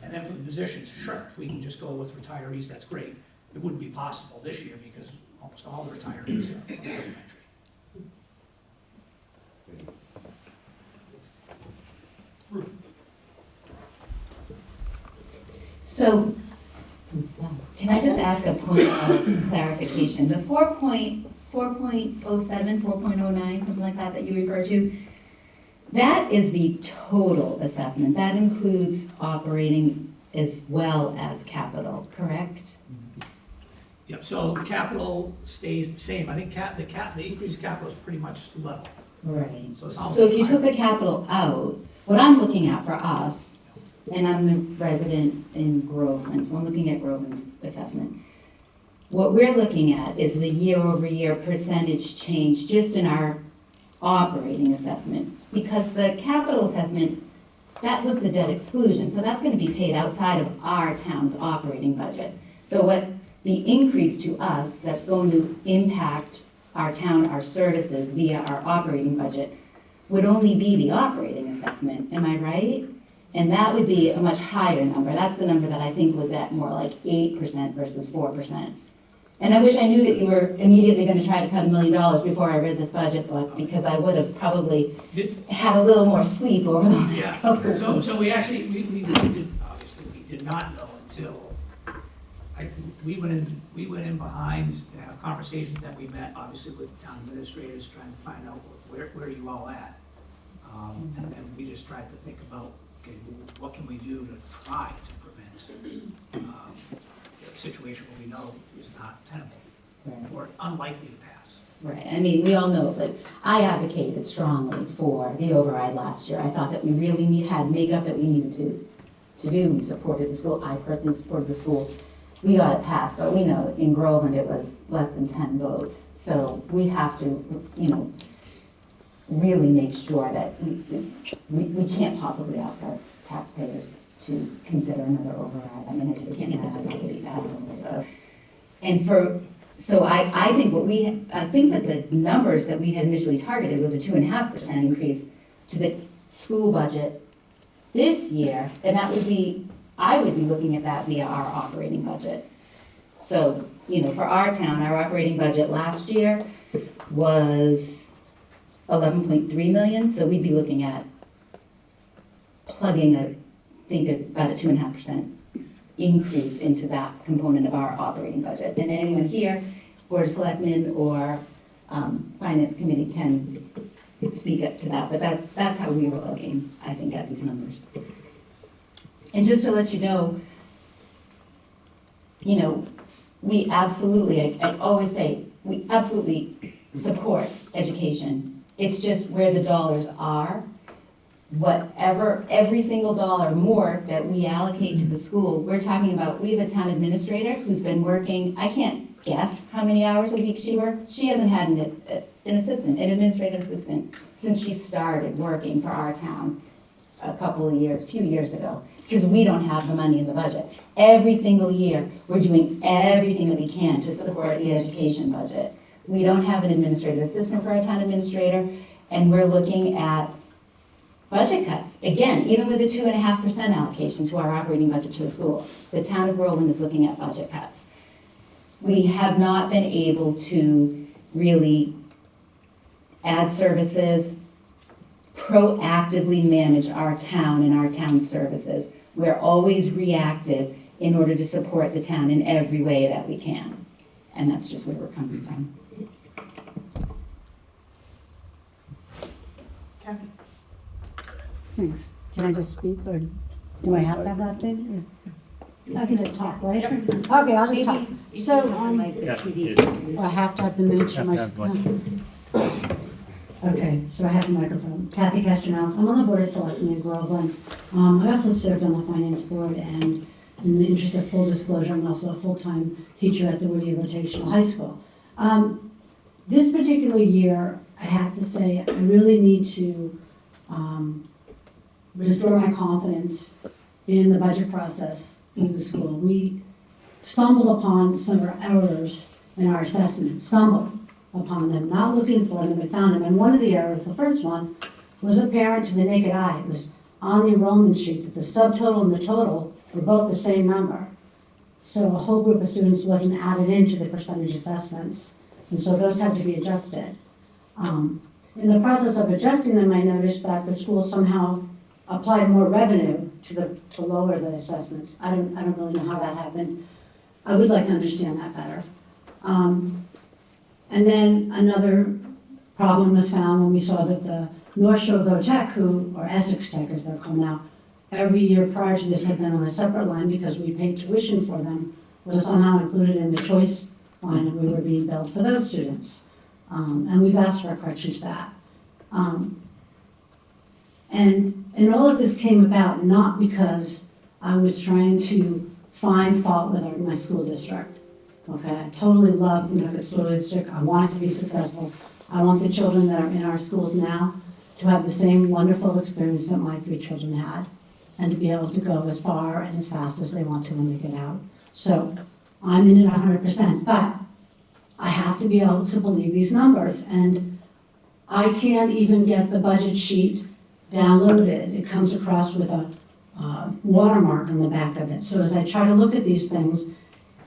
S5: And then for the positions, sure, if we can just go with retirees, that's great. It wouldn't be possible this year because almost all the retirees are from elementary.
S11: So, can I just ask a point of clarification? The 4.07, 4.09, something like that you referred to, that is the total assessment. That includes operating as well as capital, correct?
S5: Yep, so the capital stays the same. I think the increased capital is pretty much level.
S11: Right.
S5: So it's almost
S11: So if you took
S5: fine.
S11: the capital out, what I'm looking at for us, and I'm a resident in Groveland, so I'm looking at Groveland's assessment. What we're looking at is the year-over-year percentage change just in our operating assessment. Because the capital assessment, that was the debt exclusion, so that's gonna be paid outside of our town's operating budget. So what the increase to us that's going to impact our town, our services via our operating budget would only be the operating assessment, am I right? And that would be a much higher number. That's the number that I think was at more like 8% versus 4%. And I wish I knew that you were immediately gonna try to cut $1 million before I read this budget book, because I would have probably had a little more sleep over the last couple of weeks.
S5: So we actually, we did not know until, we went in behind to have conversations that we met, obviously with town administrators, trying to find out where are you all at? And then we just tried to think about, okay, what can we do to try to prevent a situation where we know is not tenable or unlikely to pass.
S11: Right, I mean, we all know that I advocated strongly for the override last year. I thought that we really had makeup that we needed to do. We supported the school, I personally supported the school. We got it passed, but we know in Groveland it was less than 10 votes. So we have to, really make sure that we can't possibly ask our taxpayers to consider another override. I mean, I just can't imagine that would be fathomable. So I think that the numbers that we had initially targeted was a 2.5% increase to the school budget this year, and I would be looking at that via our operating budget. So, for our town, our operating budget last year was 11.3 million, so we'd be looking at plugging about a 2.5% increase into that component of our operating budget. And anyone here, Board of Selectmen or Finance Committee can speak up to that, but that's how we were looking, I think, at these numbers. And just to let you know, we absolutely, I always say, we absolutely support education. It's just where the dollars are. Whatever, every single dollar more that we allocate to the school, we're talking about, we have a town administrator who's been working, I can't guess how many hours a week she works. She hasn't had an administrative assistant, since she started working for our town. few years ago, because we don't have the money in the budget. Every single year, we're doing everything that we can to support the education budget. We don't have an administrative assistant for our town administrator, and we're looking at budget cuts. Again, even with a 2.5% allocation to our operating budget to a school, the town of Groveland is looking at budget cuts. We have not been able to really add services, proactively manage our town and our town services. We're always reactive in order to support the town in every way that we can. And that's just where we're coming from.
S2: Kathy?
S12: Thanks. Can I just speak, or do I have to have that thing? I can just talk, right? Okay, I'll just talk. So, I have to have the minutes for my. Okay, so I have the microphone. Kathy Castronels, I'm on the Board of Selectmen in Groveland. I also served on the Finance Board, and in the interest of full disclosure, I'm also a full-time teacher at the Whittier Vocational High School. This particular year, I have to say, I really need to restore my confidence in the budget process of the school. We stumbled upon some of our errors in our assessment, stumbled upon them, not looking for them, but found them. And one of the errors, the first one, was apparent to the naked eye. It was on the enrollment sheet that the subtotal and the total were both the same number. So a whole group of students wasn't added into the percentage assessments. And so those had to be adjusted. In the process of adjusting them, I noticed that the school somehow applied more revenue to lower the assessments. I don't really know how that happened. I would like to understand that better. And then another problem was found when we saw that the North Shore Tech, or Essex Tech as they're called now, every year prior to this had been on a separate line because we paid tuition for them, was somehow included in the choice line, and we were being billed for those students. And we've asked for a correction to that. And all of this came about not because I was trying to find fault with my school district. Okay, I totally love the Nugget School District. I want it to be successful. I want the children that are in our schools now to have the same wonderful experience that my 3 children had, and to be able to go as far and as fast as they want to when they get out. So I'm in it 100%, but I have to be able to believe these numbers, and I can't even get the budget sheet downloaded. It comes across with a watermark on the back of it. So as I try to look at these things,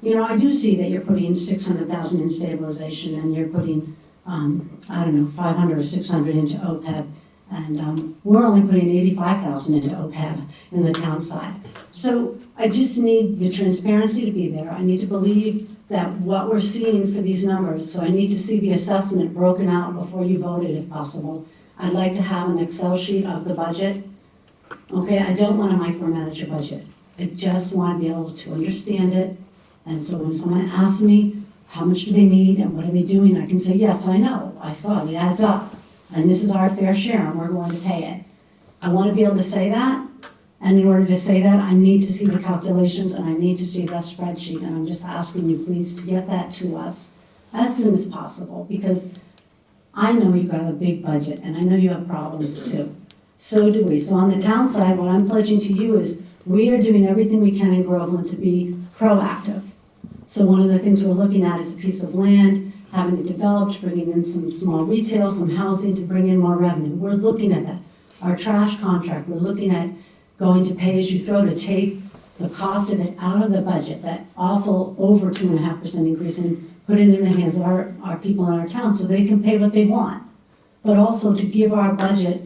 S12: you know, I do see that you're putting 600,000 in stabilization, and you're putting, I don't know, 500 or 600 into OPEB, and we're only putting 85,000 into OPEB in the town side. So I just need the transparency to be there. I need to believe that what we're seeing for these numbers, so I need to see the assessment broken out before you vote it if possible. I'd like to have an Excel sheet of the budget. Okay, I don't want to micromanage your budget. I just want to be able to understand it. And so when someone asks me, how much do they need and what are they doing, I can say, yes, I know, I saw it, it adds up. And this is our fair share and we're going to pay it. I want to be able to say that. And in order to say that, I need to see the calculations and I need to see that spreadsheet. And I'm just asking you please to get that to us as soon as possible, because I know you've got a big budget and I know you have problems too. So do we. So on the town side, what I'm pledging to you is we are doing everything we can in Groveland to be proactive. So one of the things we're looking at is a piece of land, having it developed, bringing in some small retail, some housing to bring in more revenue. We're looking at that. Our trash contract, we're looking at going to pay as you throw to take the cost of it out of the budget, that awful over 2.5% increase, and put it in the hands of our people in our town so they can pay what they want. But also to give our budget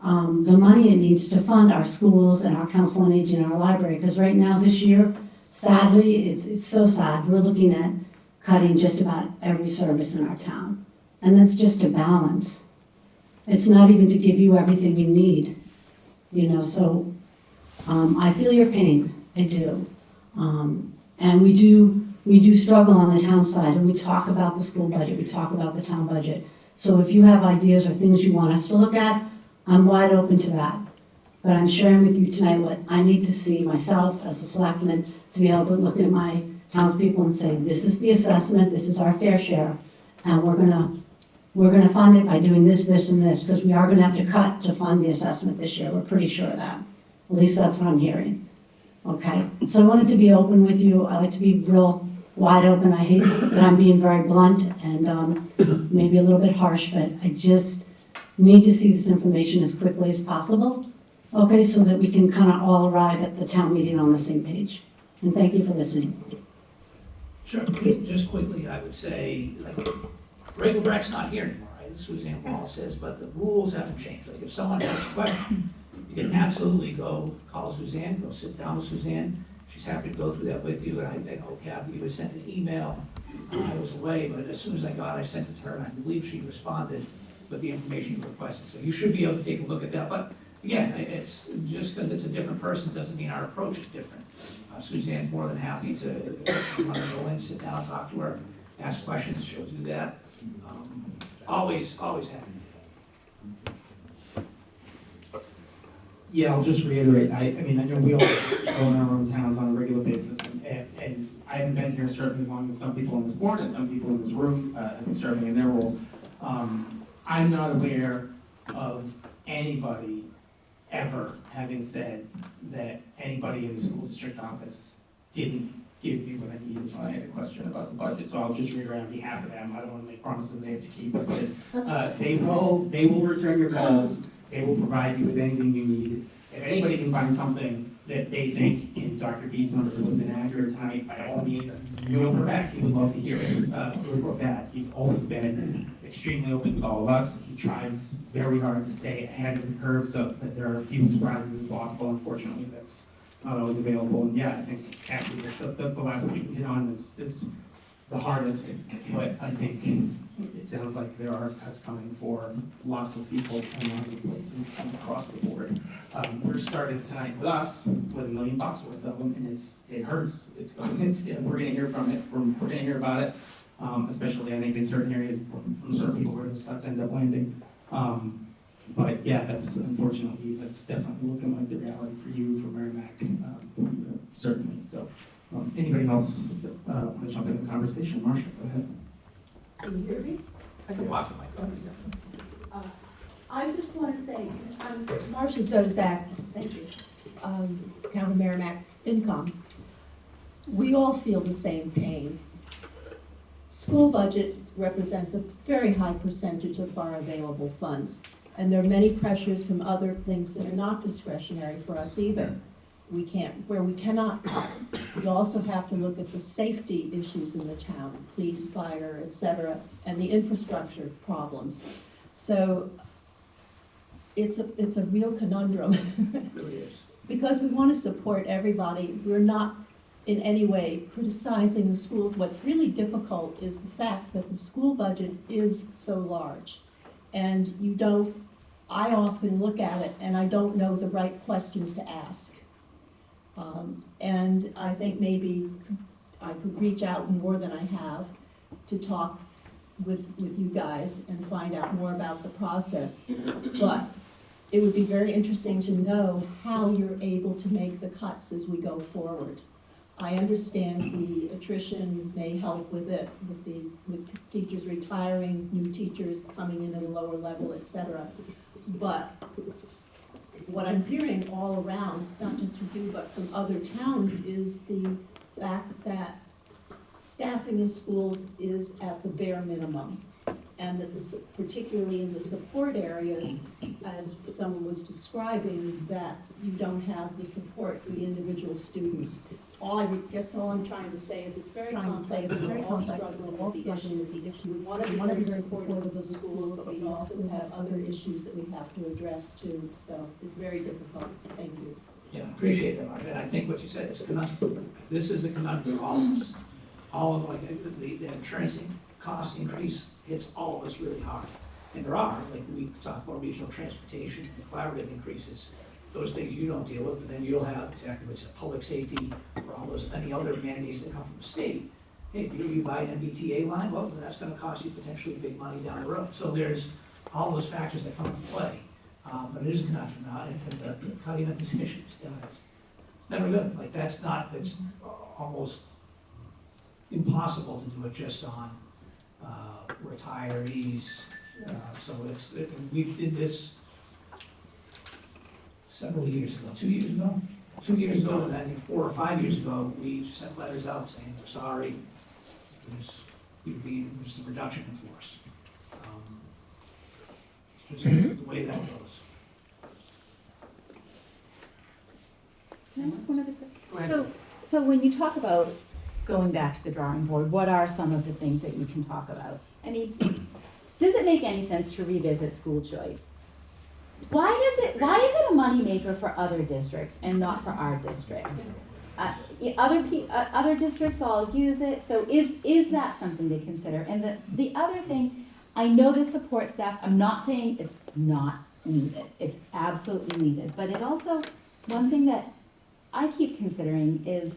S12: the money it needs to fund our schools and our council on aging and our library. Because right now, this year, sadly, it's so sad. We're looking at cutting just about every service in our town. And that's just a balance. It's not even to give you everything you need, you know, so I feel your pain, I do. And we do struggle on the town side, and we talk about the school budget, we talk about the town budget. So if you have ideas or things you want us to look at, I'm wide open to that. But I'm sharing with you tonight what I need to see myself as a selectman to be able to look at my townspeople and say, this is the assessment, this is our fair share, and we're we're gonna fund it by doing this, this, and this, because we are gonna have to cut to fund the assessment this year, we're pretty sure of that. At least that's what I'm hearing, okay? So I wanted to be open with you, I like to be real wide open, I hate that I'm being very blunt and maybe a little bit harsh, but I just need to see this information as quickly as possible, okay, so that we can kind of all arrive at the town meeting on the same page. And thank you for listening.
S5: Sure, just quickly, I would say, like, Ray Brecht's not here anymore, right, as Suzanne Paul says, but the rules haven't changed. Like, if someone has a question, you can absolutely go call Suzanne, go sit down with Suzanne. She's happy to go through that with you, and I know Kathy, you had sent an email, I was away, but as soon as I got it, I sent it to her, and I believe she responded with the information you requested. So you should be able to take a look at that, but again, it's, just because it's a different person doesn't mean our approach is different. Suzanne's more than happy to, if you want to go in, sit down, talk to her, ask questions, she'll do that. Always happy.
S1: Yeah, I'll just reiterate, I mean, I know we all go in our own towns on a regular basis, and I haven't been here certainly as long as some people in this board and some people in this room have been serving in their roles. I'm not aware of anybody ever having said that anybody in the school district office didn't give me what I needed when I had a question about the budget. So I'll just reiterate on behalf of them, I don't want to make promises they have to keep, but they will return your calls. They will provide you with anything you need. If anybody can find something that they think in Dr. B's numbers was inaccurate tonight, by all means, you know for a fact he would love to hear it. Good or bad, he's always been extremely open with all of us. He tries very hard to stay ahead of the curve so that there are as few surprises as possible. Unfortunately, that's not always available. And yeah, I think actually the last one you can hit on is the hardest, but I think it sounds like there are cuts coming for lots of people and lots of places across the board. We're starting tonight with us with $1 million worth of them, and it hurts. We're gonna hear from it. We're gonna hear about it, especially I think in certain areas from certain people where those cuts end up landing. But yeah, that's unfortunately definitely looking like the reality for you, for Merrimack, certainly. So. Anybody else want to jump in the conversation? Marcia, go ahead.
S13: Can you hear me?
S5: I can watch my phone.
S13: I just want to say, I'm Marcia Zozak, thank you, Town of Merrimack FinCom. We all feel the same pain. School budget represents a very high percentage of our available funds, and there are many pressures from other things that are not discretionary for us either. Where we cannot cut. We also have to look at the safety issues in the town, police, fire, et cetera, and the infrastructure problems. So it's a real conundrum.
S5: It really is.
S13: Because we want to support everybody, we're not in any way criticizing the schools. What's really difficult is the fact that the school budget is so large. And I often look at it and I don't know the right questions to ask. And I think maybe I could reach out more than I have to talk with you guys and find out more about the process. But it would be very interesting to know how you're able to make the cuts as we go forward. I understand the attrition may help with it, with teachers retiring, new teachers coming in at a lower level, et cetera. But what I'm hearing all around, not just from you, but from other towns, is the fact that staffing in schools is at the bare minimum. And that particularly in the support areas, as someone was describing, that you don't have the support for the individual students. All I'm trying to say is it's very complex, we're all struggling with the issues. We want to be very supportive of the schools, but we also have other issues that we have to address too, so it's very difficult. Thank you.
S5: Yeah, appreciate that, Margaret. I think what you said is a conundrum. This is a conundrum for all of us. All of the insurance cost increase hits all of us really hard. And there are, like we talked about regional transportation and collaborative increases. Those things you don't deal with, but then you'll have exactly what's public safety or all those, any other mandates that come from the state. Hey, if you buy an MBTA line, well, then that's gonna cost you potentially big money down the road. So there's all those factors that come into play. But it is a conundrum now, and the cutting of these issues, it's never good. Like it's almost impossible to do it just on retirees, So we did this several years ago, 2 years ago? 2 years ago, and I think 4 or 5 years ago, we sent letters out saying, we're sorry, there's a reduction in force. Just the way that goes.
S13: Can I ask one other
S1: Go
S13: question?
S1: ahead.
S13: So when you talk about going back to the drawing board, what are some of the things that you can talk about? Does it make any sense to revisit school choice? Why is it a moneymaker for other districts and not for our district? Other districts all use it, so is that something to consider? And the other thing, I know the support staff, I'm not saying it's not needed, it's absolutely needed, but it also, one thing that I keep considering is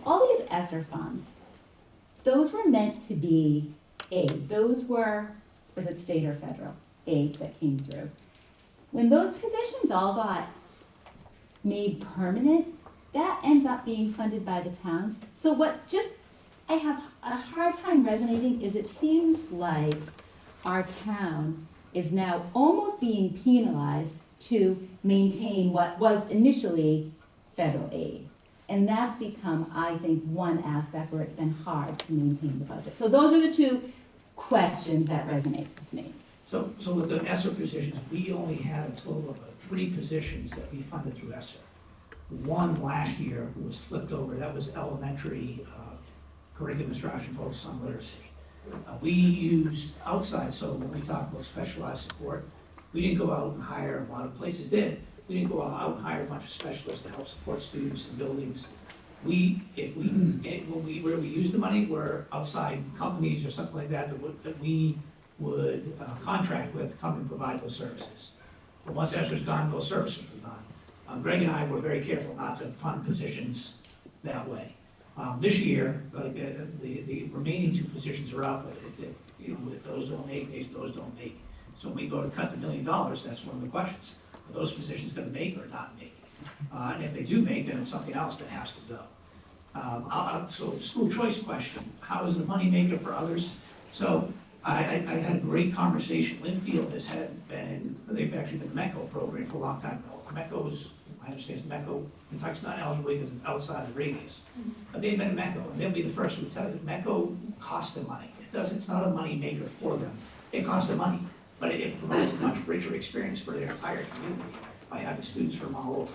S13: all these ESSER funds, those were meant to be aid. Those were, was it state or federal aid that came through? When those positions all got made permanent, that ends up being funded by the towns. So I have a hard time resonating is it seems like our town is now almost being penalized to maintain what was initially federal aid. And that's become, I think, one aspect where it's been hard to maintain the budget. So those are the two questions that resonate with me.
S5: So with the ESSER positions, we only had a total of 3 positions that we funded through ESSER. One last year was flipped over, that was elementary curriculum instruction focused on literacy. We used outside, so when we talk about specialized support, we didn't go out and hire, a lot of places did, we didn't go out and hire a bunch of specialists to help support students in buildings. Where we used the money were outside companies or something like that we would contract with to come and provide those services. But once ESSER's gone, those services were gone. Greg and I were very careful not to fund positions that way. This year, the remaining 2 positions are up, if those don't make, those don't make. So when we go to cut the $1 million, that's one of the questions. Are those positions gonna make or not make? And if they do make, then it's something else that has to go. So the school choice question, how is it a moneymaker for others? So I had a great conversation. Linfield they've actually been in the MECO program for a long time now. MECO is, I understand MECO, Kentucky's not eligible because it's outside the radius. But they've been in MECO, and they'll be the first to tell you that MECO costs them money. It's not a money maker for them. It costs them money, but it provides a much richer experience for their entire community by having students from all over.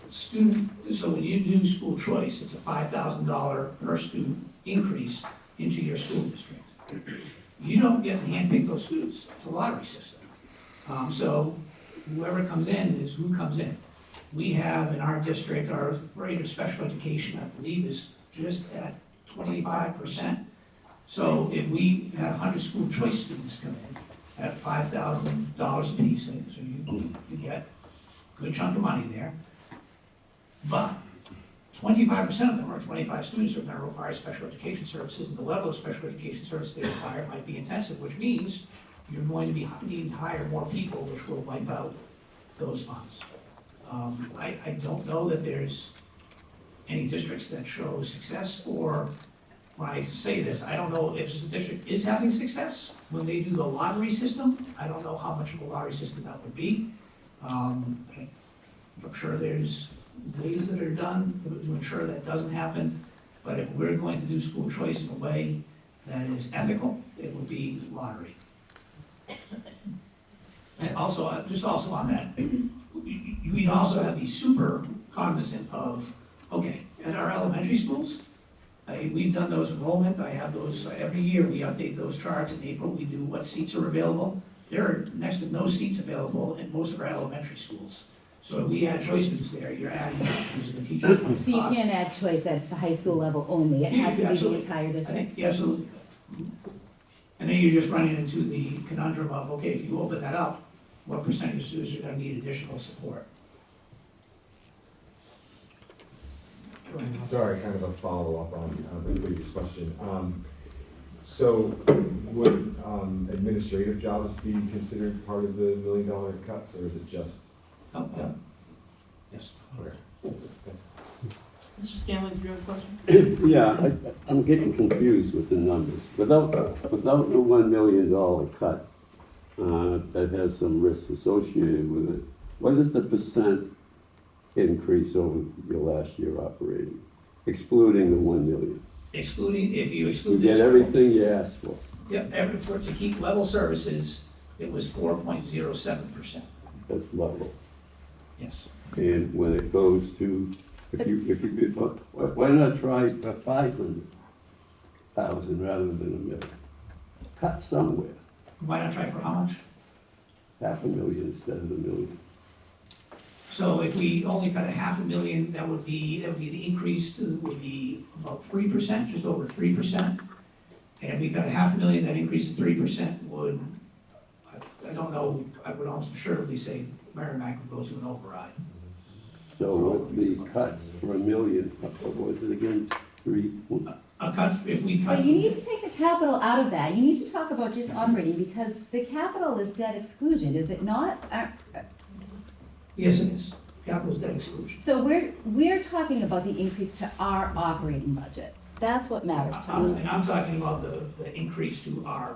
S5: So when you do school choice, it's a $5,000 per student increase into your school district. You don't get to handpick those students. It's a lottery system. So whoever comes in is who comes in. We have in our district, our rate of special education, I believe, is just at 25%. So if we had 100 school choice students come in at $5,000 a piece, so you get a good chunk of money there. But 25% of them, or 25 students, are going to require special education services, and the level of special education services they require might be intensive, which means you're going to be needing to hire more people, which will wipe out those funds. I don't know that there's any districts that show success, or when I say this, I don't know if the district is having success when they do the lottery system. I don't know how much of a lottery system that would be. I'm sure there's ways that are done to ensure that doesn't happen, but if we're going to do school choice in a way that is ethical, it would be lottery. And also, just also on that, we also have to be super cognizant of, okay, at our elementary schools, we've done those enrollment, I have those, every year we update those charts. In April, we do what seats are available. There are next to no seats available in most of our elementary schools. So if we add choice students there, you're adding using the teacher.
S13: So you can't add choice at the high school level only, it has to be the
S5: Absolutely.
S13: entire district?
S5: Yeah, absolutely. And then you're just running into the conundrum of, okay, if you open that up, what percentage of students are gonna need additional support?
S10: Sorry, kind of a follow-up on the previous question. So would administrative jobs be considered part of the $1 million cuts, or is it just?
S5: Oh, yeah. Yes.
S10: Okay.
S1: Mr. Scanlon, do you have a question?
S8: Yeah, I'm getting confused with the numbers. Without the $1 million cut, that has some risks associated with it. What is the percent increase over your last year operating, excluding the 1 million?
S5: Excluding, if you
S8: You
S5: exclude
S8: get
S5: this.
S8: everything you asked for.
S5: Yep, to keep level services, it was 4.07%,
S8: That's level.
S5: yes.
S8: And when it goes to, if you, why not try for 500,000 rather than $1 million? Cut somewhere,
S5: Why not try for how much?
S8: $500,000 instead of $1 million.
S5: So if we only cut $500,000, that would be the increase would be about 3%, just over 3%. And if we cut $500,000, that increase of 3% would, I don't know, I would almost assuredly say Merrimack would go to an override.
S8: So with the cuts for $1 million, what was it again?
S5: A cut, if we cut.
S3: But you need to take the capital out of that. You need to talk about just operating, because the capital is debt exclusion, is it not?
S5: Yes, it is. Capital's debt exclusion.
S3: So we're talking about the increase to our operating budget. That's what matters to
S5: And
S3: me.
S5: I'm talking about the increase to our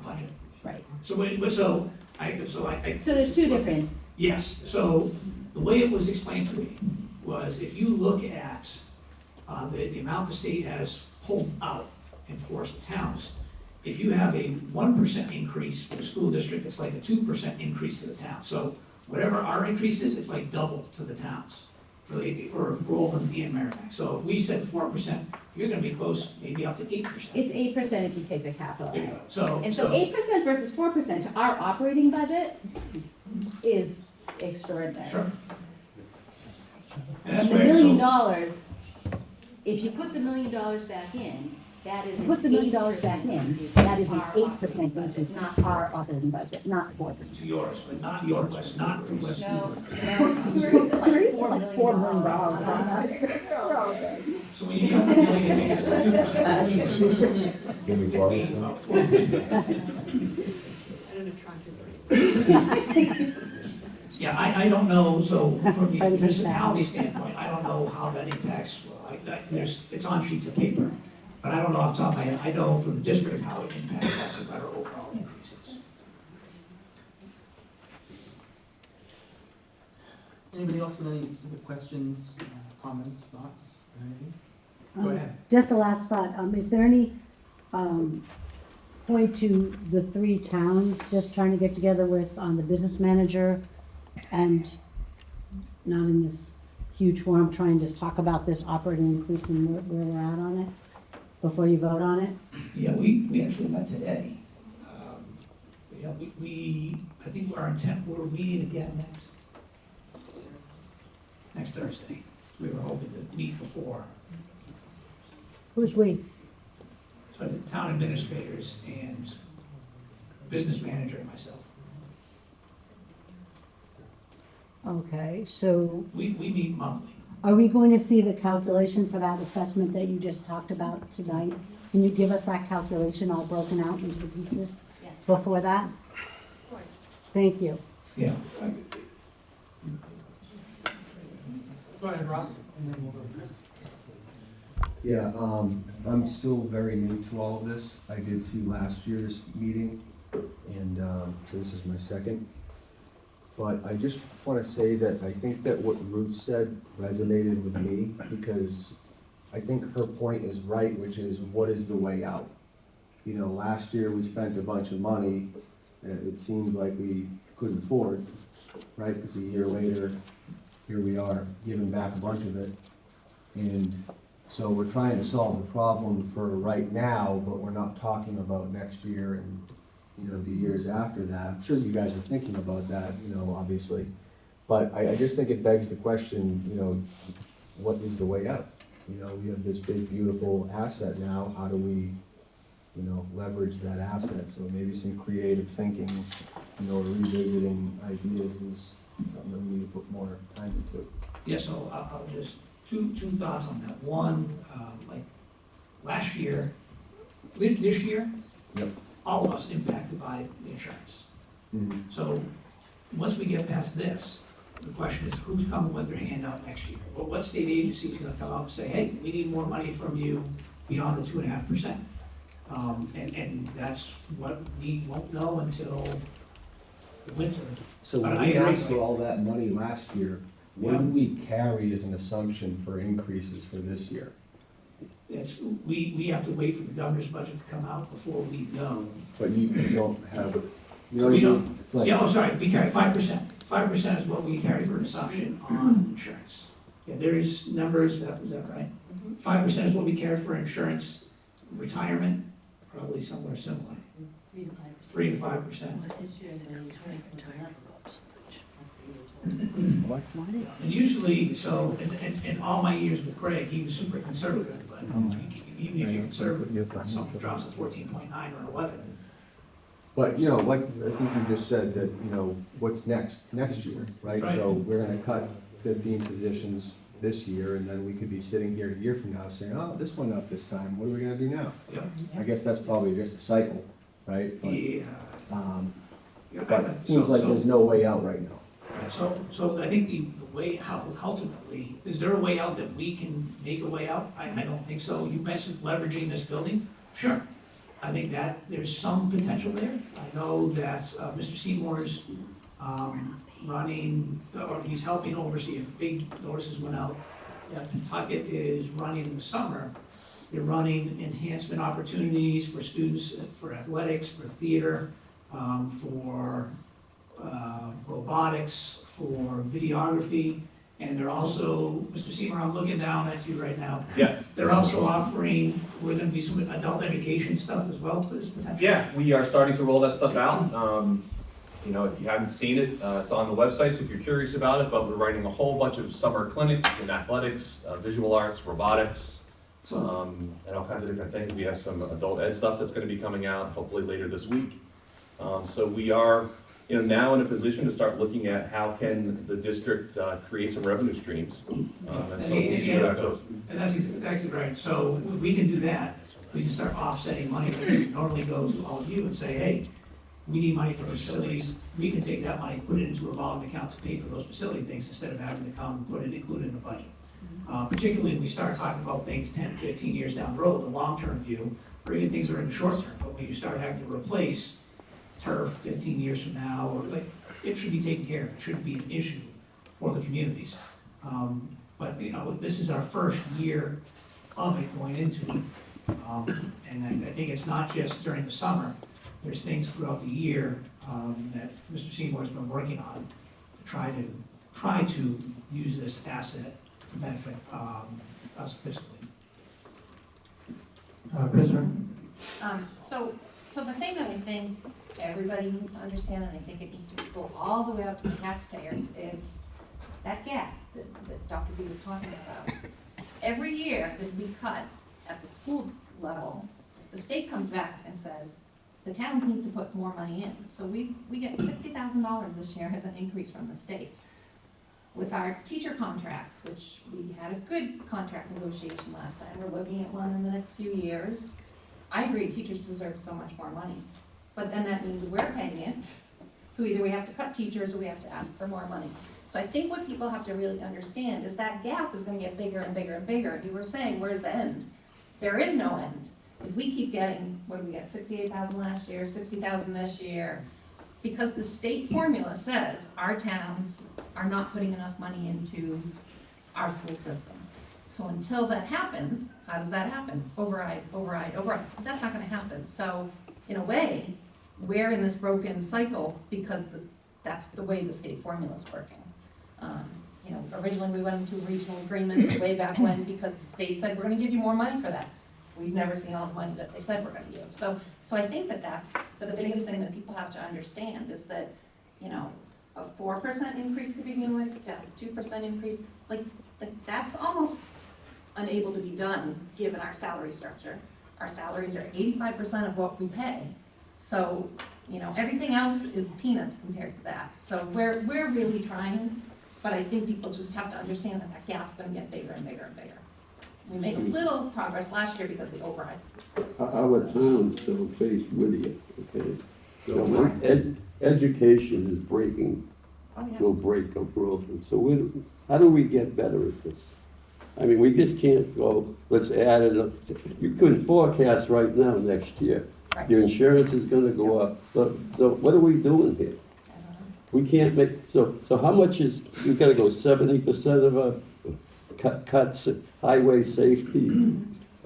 S5: budget.
S3: Right.
S5: So
S3: So there's two different,
S5: yes, so the way it was explained to me was if you look at the amount the state has pulled out and forced the towns, if you have a 1% increase for the school district, it's like a 2% increase to the town. So whatever our increase is, it's like double to the towns for Groveland and Merrimack. So if we said 4%, you're gonna be close, maybe up to 8%.
S3: it's 8% if you take the capital
S5: There you
S3: out.
S5: go.
S3: And so 8% versus 4% to our operating budget is extraordinary.
S5: Sure. And that's
S3: And the
S5: where,
S3: $1 million,
S11: If you put the $1 million back in, that is an
S3: put the $1 million back in, that is an
S11: Our
S3: 8% budget, it's not our operating budget, not 4%.
S5: to yours, but not your West, not to West.
S11: No,
S5: Newbury.
S11: no, it's like $4 million.
S5: So when you cut the million, it takes us to 2%.
S10: Can we borrow
S5: Means
S10: some?
S5: about 4%. Yeah, I don't know, so from the municipality standpoint, I don't know how that impacts, it's on sheets of paper. But I don't know off the top of my head, I know from the district how it impacts us with our overall increases.
S1: Anybody else with any specific questions, comments, thoughts, or anything? Go ahead.
S12: Just a last thought, is there any, point to the 3 towns just trying to get together with, the business manager and not in this huge forum, try and just talk about this operating increase and where we're at on it before you vote on it?
S5: Yeah, we actually met today. Yeah, I think our intent, we're meeting again next Thursday. We were hoping to meet before.
S12: Who's we?
S5: So the town administrators and business manager and myself.
S12: Okay, so
S5: We meet monthly.
S12: are we going to see the calculation for that assessment that you just talked about tonight? Can you give us that calculation all broken out into the pieces
S11: Yes.
S12: before that?
S11: Of course.
S12: Thank you.
S5: Yeah.
S1: Go ahead, Ross, and then we'll go to Chris.
S14: Yeah, I'm still very new to all of this. I did see last year's meeting, and so this is my second. But I just want to say that I think that what Ruth said resonated with me, because I think her point is right, which is what is the way out? You know, last year we spent a bunch of money that it seemed like we couldn't afford, right? Because a year later, here we are giving back a bunch of it. And so we're trying to solve the problem for right now, but we're not talking about next year and, you know, the years after that. I'm sure you guys are thinking about that, you know, obviously. But I just think it begs the question, you know, what is the way out? You know, we have this big, beautiful asset now. How do we, you know, leverage that asset? So maybe some creative thinking, you know, revisiting ideas is something that we need to put more time into.
S5: Yeah, so I'll just, two thoughts on that. One, like last year, this year,
S14: Yep.
S5: all of us impacted by the insurance.
S14: Mhm.
S5: So once we get past this, the question is who's coming with their hand out next year? Well, what state agency is gonna come out and say, hey, we need more money from you beyond the 2.5%? And that's what we won't know until the winter.
S14: So
S5: But
S14: when
S5: I
S14: we
S5: agree.
S14: asked for all that money last year, what
S5: Yeah.
S14: did we carry as an assumption for increases for this year?
S5: We have to wait for the governor's budget to come out before we know.
S14: But you don't have, you know,
S5: We
S14: what I
S5: don't.
S14: mean? It's like,
S5: Yeah, oh, sorry, we carry 5%. 5% is what we carry for an assumption on insurance. Yeah, there's numbers, is that right? 5% is what we carry for insurance, retirement, probably somewhere similar. 3 to 5%. And usually, so, in all my years with Greg, he was super conservative, but even if you're conservative, something drops to 14.9 or 11.
S14: but, you know, like, I think you just said that, you know, what's next year, right?
S5: Right.
S14: So we're gonna cut 15 positions this year, and then we could be sitting here a year from now saying, oh, this went up this time, what are we gonna do now?
S5: Yeah.
S14: I guess that's probably just a cycle, right? But,
S5: Yeah.
S14: but it seems like there's no way out right now.
S5: So I think the way, how ultimately, is there a way out that we can make a way out? I don't think so. You mentioned leveraging this building. Sure. I think that there's some potential there. I know that Mr. Seymour's running, or he's helping oversee, big notices went out. That Pawtucket is running in the summer. They're running enhancement opportunities for students, for athletics, for theater, for robotics, for videography, and they're also, Mr. Seymour, I'm looking down at you right now.
S7: Yeah.
S5: They're also offering, we're gonna be some adult education stuff as well for this potential.
S7: Yeah, we are starting to roll that stuff out. You know, if you haven't seen it, it's on the website, so if you're curious about it, but we're running a whole bunch of summer clinics in athletics, visual arts, robotics, and all kinds of different things. We have some adult ed stuff that's gonna be coming out hopefully later this week. So we are, you know, now in a position to start looking at how can the district create some revenue streams. And so we'll see where that goes.
S5: And that's exactly right. So if we can do that, we can start offsetting money that would normally go to all of you and say, hey, we need money for facilities. We can take that money, put it into a revolving account to pay for those facility things instead of having to come and put it included in the budget. Particularly when we start talking about things 10, 15 years down the road, the long-term view, or even things that are in the short term. But when you start having to replace turf 15 years from now, or like, it should be taken care of. It shouldn't be an issue for the communities. But, you know, this is our first year of it going into it. And I think it's not just during the summer. There's things throughout the year that Mr. Seymour's been working on to try to use this asset to benefit us fiscally. Prisoner?
S15: So the thing that I think everybody needs to understand, and I think it needs to go all the way out to the taxpayers, is that gap that Dr. B was talking about. Every year that we cut at the school level, the state comes back and says, the towns need to put more money in. So we get $60,000 this year as an increase from the state. With our teacher contracts, which we had a good contract negotiation last time, we're looking at one in the next few years. I agree, teachers deserve so much more money, but then that means we're paying it. So either we have to cut teachers or we have to ask for more money. So I think what people have to really understand is that gap is gonna get bigger and bigger and bigger. You were saying, where's the end? There is no end. If we keep getting, what did we get, 68,000 last year, 60,000 this year, because the state formula says our towns are not putting enough money into our school system. So until that happens, how does that happen? Override, override, override. That's not gonna happen. So in a way, we're in this broken cycle because that's the way the state formula is working. You know, originally we went into a regional agreement way back when because the state said, we're gonna give you more money for that. We've never seen all the money that they said we're gonna give. So I think that that's the biggest thing that people have to understand is that, you know, a 4% increase to begin with, down to 2% increase, like that's almost unable to be done given our salary structure. Our salaries are 85% of what we pay. So, you know, everything else is peanuts compared to that. So we're really trying, but I think people just have to understand that that gap's gonna get bigger and bigger and bigger. We made a little progress last year because of the override.
S8: Our town's still faced with you, okay? So education is breaking,
S15: Oh, yeah.
S8: will break a growth, and so how do we get better at this? I mean, we just can't go, let's add it up. You couldn't forecast right now next year.
S15: Right.
S8: Your insurance is gonna go up. So what are we doing here? We can't make, so how much is, you gotta go 70% of our cuts, highway safety?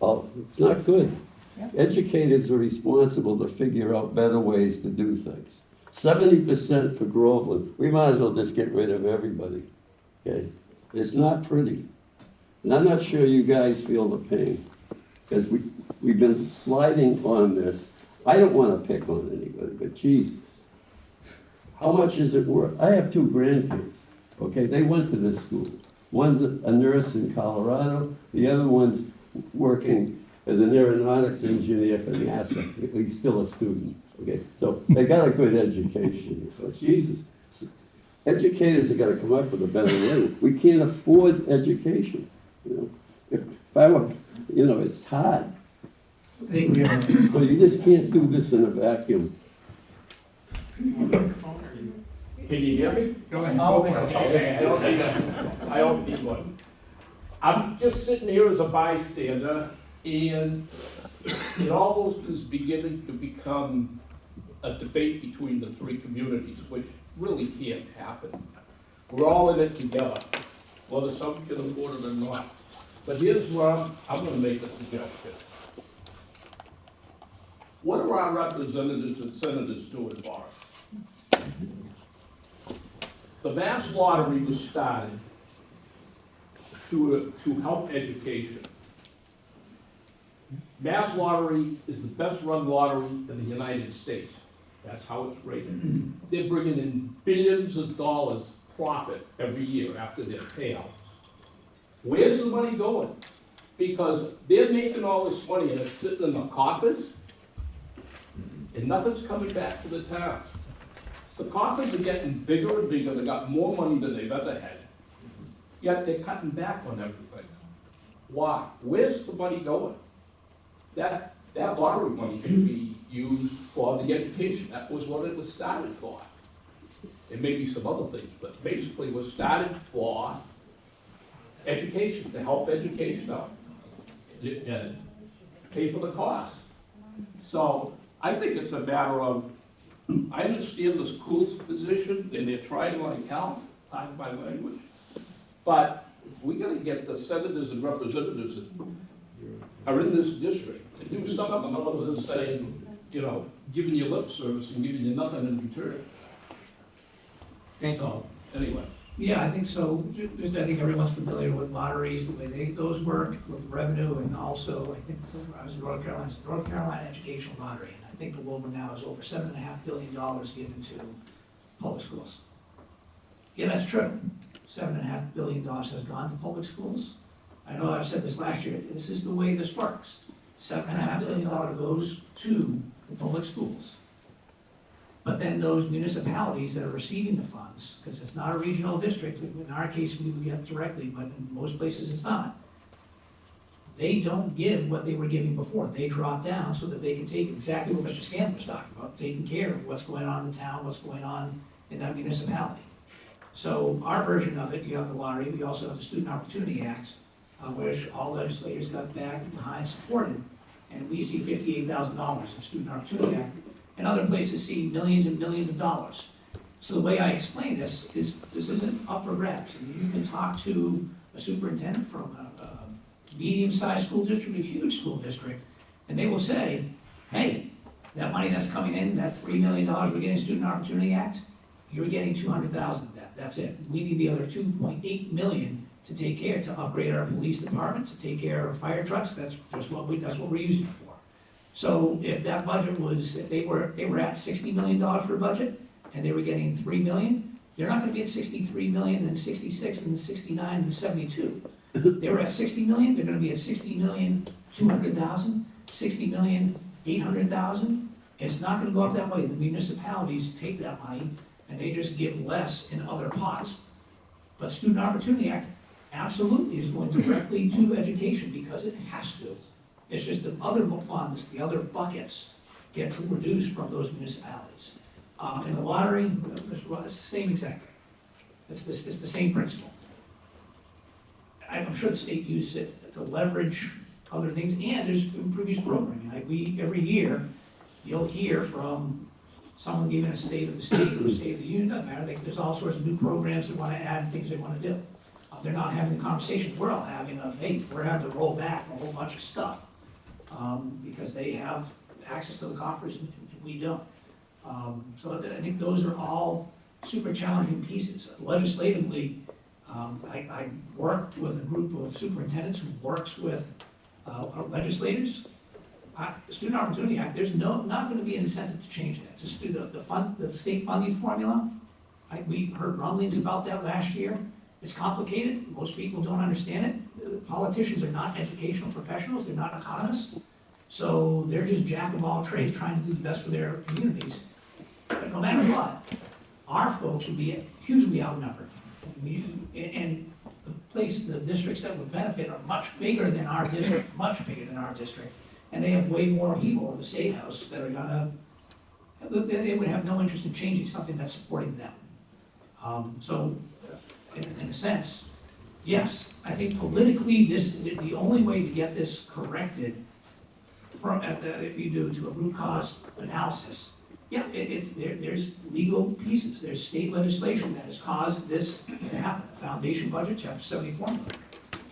S8: Oh, it's not good.
S15: Yep.
S8: Educators are responsible to figure out better ways to do things. 70% for Groveland, we might as well just get rid of everybody, okay? It's not pretty. And I'm not sure you guys feel the pain, because we've been sliding on this. I don't wanna pick on anybody, but Jesus. How much is it worth? I have 2 grandkids, okay? They went to this school. One's a nurse in Colorado, the other one's working as an aeronautics engineer for NASA. He's still a student, okay? So they got a good education, but Jesus. Educators have got to come up with a better way. We can't afford education, you know? If I were, you know, it's hard.
S5: I think we have,
S8: So you just can't do this in a vacuum.
S16: Can you hear me?
S1: Go ahead.
S16: Okay, I don't need one. I'm just sitting here as a bystander, and it almost is beginning to become a debate between the 3 communities, which really can't happen. We're all in it together, whether some can afford it or not. But here's where I'm gonna make a suggestion. What are our representatives and senators doing for us? The Mass Lottery was started to help education. Mass Lottery is the best run lottery in the United States. That's how it's rated. They're bringing in billions of dollars profit every year after their payouts. Where's the money going? Because they're making all this money and it's sitting in the coffers, and nothing's coming back to the towns. The coffers are getting bigger and bigger, they got more money than they've ever had, yet they're cutting back on everything. Why? Where's the money going? That lottery money should be used for the education. That was what it was started for. It may be some other things, but basically it was started for education, to help education out, and pay for the cost. So I think it's a matter of, I understand the school's position, and they're trying like hell, pardon my language, but we gotta get the senators and representatives that are in this district to do something other than saying, you know, giving you lip service and giving you nothing in return.
S5: thank you.
S16: Anyway.
S5: Yeah, I think so. Just, I think everyone's familiar with lotteries, the way those work with revenue, and also, I think, I was in North Carolina Educational Lottery, and I think the Wilbur now is over $7.5 billion given to public schools. Yeah, that's true. $7.5 billion has gone to public schools. I know I've said this last year, this is the way this works. $7.5 billion goes to the public schools. But then those municipalities that are receiving the funds, because it's not a regional district, in our case, we would get it directly, but in most places it's not. They don't give what they were giving before. They drop down so that they can take exactly what Mr. Scanlon was talking about, taking care of what's going on in the town, what's going on in that municipality. So our version of it, you have the lottery, we also have the Student Opportunity Act, which all legislators got back behind, supported, and we see $58,000 in Student Opportunity Act. And other places see millions and millions of dollars. So the way I explain this is, this isn't up for grabs. I mean, you can talk to a superintendent from a medium-sized school district, a huge school district, and they will say, hey, that money that's coming in, that $3 million we're getting in Student Opportunity Act, you're getting 200,000 of that, that's it. We need the other 2.8 million to take care, to upgrade our police department, to take care of fire trucks, that's what we're using it for. So if that budget was, if they were at $60 million for a budget, and they were getting 3 million, they're not gonna be at 63 million, and 66, and 69, and 72. They were at 60 million, they're gonna be at 60,200,000, 60,800,000. It's not gonna go up that way. The municipalities take that money, and they just give less in other pots. But Student Opportunity Act absolutely is going directly to education, because it has to. It's just the other funds, the other buckets get reduced from those municipalities. In the lottery, it's the same exact thing. It's the same principle. I'm sure the state uses it to leverage other things, and there's been previous programming. Like every year, you'll hear from someone giving a state of the state or state of the union, doesn't matter, there's all sorts of new programs they wanna add, things they wanna do. They're not having the conversations we're all having of, hey, we're having to roll back a whole bunch of stuff, because they have access to the coffers and we don't. So I think those are all super challenging pieces. Legislatively, I worked with a group of superintendents who works with our legislators. The Student Opportunity Act, there's not gonna be an incentive to change that. Just do the state funding formula. We heard rumblings about that last year. It's complicated, most people don't understand it. Politicians are not educational professionals, they're not economists. So they're just jack of all trades trying to do the best for their communities. But no matter what, our folks would be hugely outnumbered. And the districts that would benefit are much bigger than our district, much bigger than our district. And they have way more people in the state house that are gonna, they would have no interest in changing something that's supporting them. So, in a sense, yes, I think politically, the only way to get this corrected if you do to a root cause analysis, yeah, there's legal pieces, there's state legislation that has caused this to happen, foundation budget, chapter 74,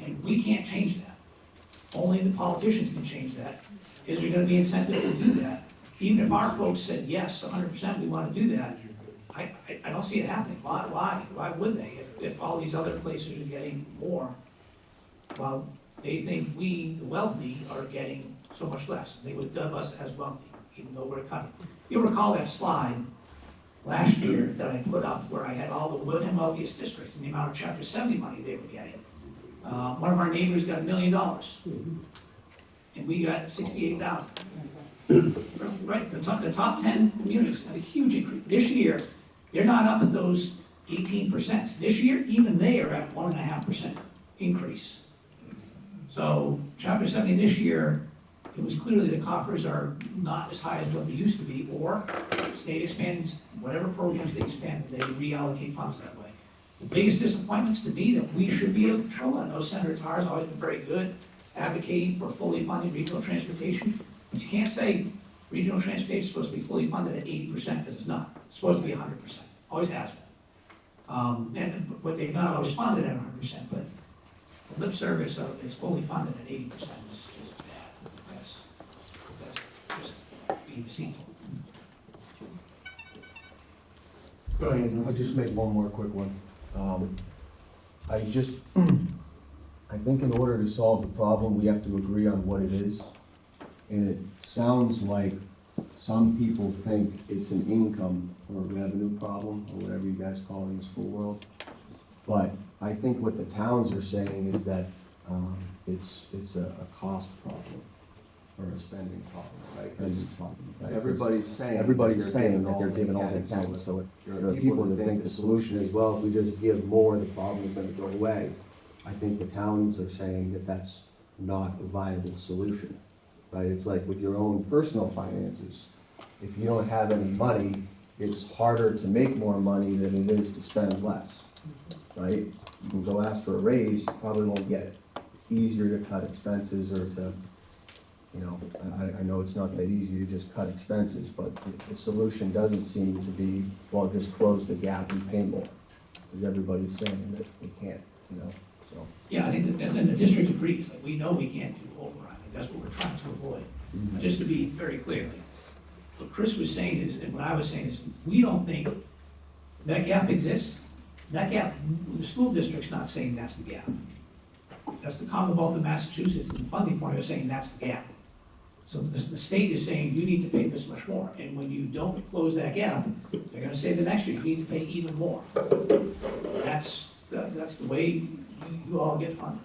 S5: and we can't change that. Only the politicians can change that. Is there gonna be incentive to do that? Even if our folks said, yes, 100%, we wanna do that, I don't see it happening. Why would they? If all these other places are getting more, well, they think we, the wealthy, are getting so much less. They would dub us as wealthy, even though we're cutting. You'll recall that slide last year that I put up where I had all the 10 wealthiest districts and the amount of Chapter 70 money they were getting. One of our neighbors got $1 million, and we got 68,000. Right, the top 10 communities had a huge increase. This year, they're not up at those 18%. This year, even they are at 1.5% increase. So Chapter 70 this year, it was clearly the coffers are not as high as what they used to be, or state expands, whatever programs they expand, they reallocate funds that way. The biggest disappointments to me that we should be able to control, I know Senator Tarr's always been very good advocating for fully funded regional transportation, but you can't say regional transportation is supposed to be fully funded at 80% because it's not. It's supposed to be 100%, always has been. And what they've not always funded at 100%, but the lip service of it's fully funded at 80% is bad. That's just being deceitful.
S14: Go ahead. I'll just make one more quick one. I think in order to solve the problem, we have to agree on what it is. And it sounds like some people think it's an income or a revenue problem, or whatever you guys call it in the school world. But I think what the towns are saying is that it's a cost problem or a spending problem, right? Everybody's saying that they're giving all they can. So there are people that think the solution is, well, if we just give more, the problem is going to go away. I think the towns are saying that that's not a viable solution, right? It's like with your own personal finances. If you don't have any money, it's harder to make more money than it is to spend less, right? You can go ask for a raise, you probably won't get it. It's easier to cut expenses or to, I know it's not that easy to just cut expenses, but the solution doesn't seem to be, well, just close the gap and pay more. Because everybody's saying that they can't, so.
S5: Yeah, I think that, and the district agrees, like, we know we can't do override, that's what we're trying to avoid. Just to be very clear, like, what Chris was saying is, and what I was saying is, we don't think that gap exists. That gap, the school district's not saying that's the gap. That's the Commonwealth of Massachusetts, and the funding formula is saying that's the gap. So the state is saying, you need to pay this much more, and when you don't close that gap, they're gonna say the next year, you need to pay even more. That's the way you all get funded.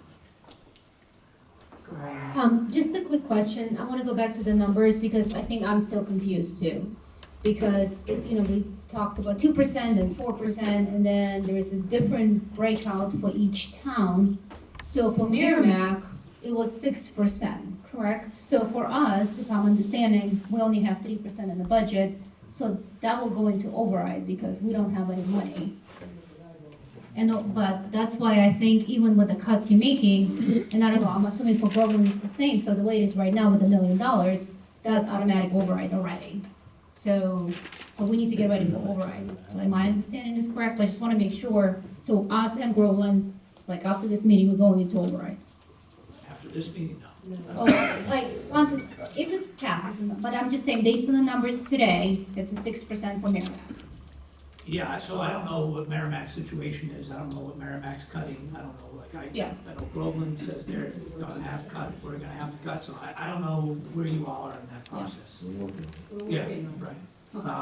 S17: Just a quick question. I want to go back to the numbers because I think I'm still confused too. Because, we talked about 2% and 4%, and then there is a different breakout for each town. So for Merrimack, it was 6%, correct? So for us, if I'm understanding, we only have 3% in the budget. So that will go into override because we don't have any money. But that's why I think even with the cuts you're making, and I don't know, I'm assuming for Groveland it's the same, so the way it is right now with $1 million, that's automatic override already. So we need to get ready for override. Like, my understanding is correct, but I just wanna make sure, so us and Groveland, like after this meeting, we're going into override.
S5: After this meeting, no.
S17: Oh, like, once if it's capped, but I'm just saying, based on the numbers today, it's a 6% for Merrimack.
S5: Yeah, so I don't know what Merrimack's situation is, I don't know what Merrimack's cutting, I don't know, I know Groveland says they're gonna have to cut, we're gonna have to cut, so I don't know where you all are in that process. Yeah, right.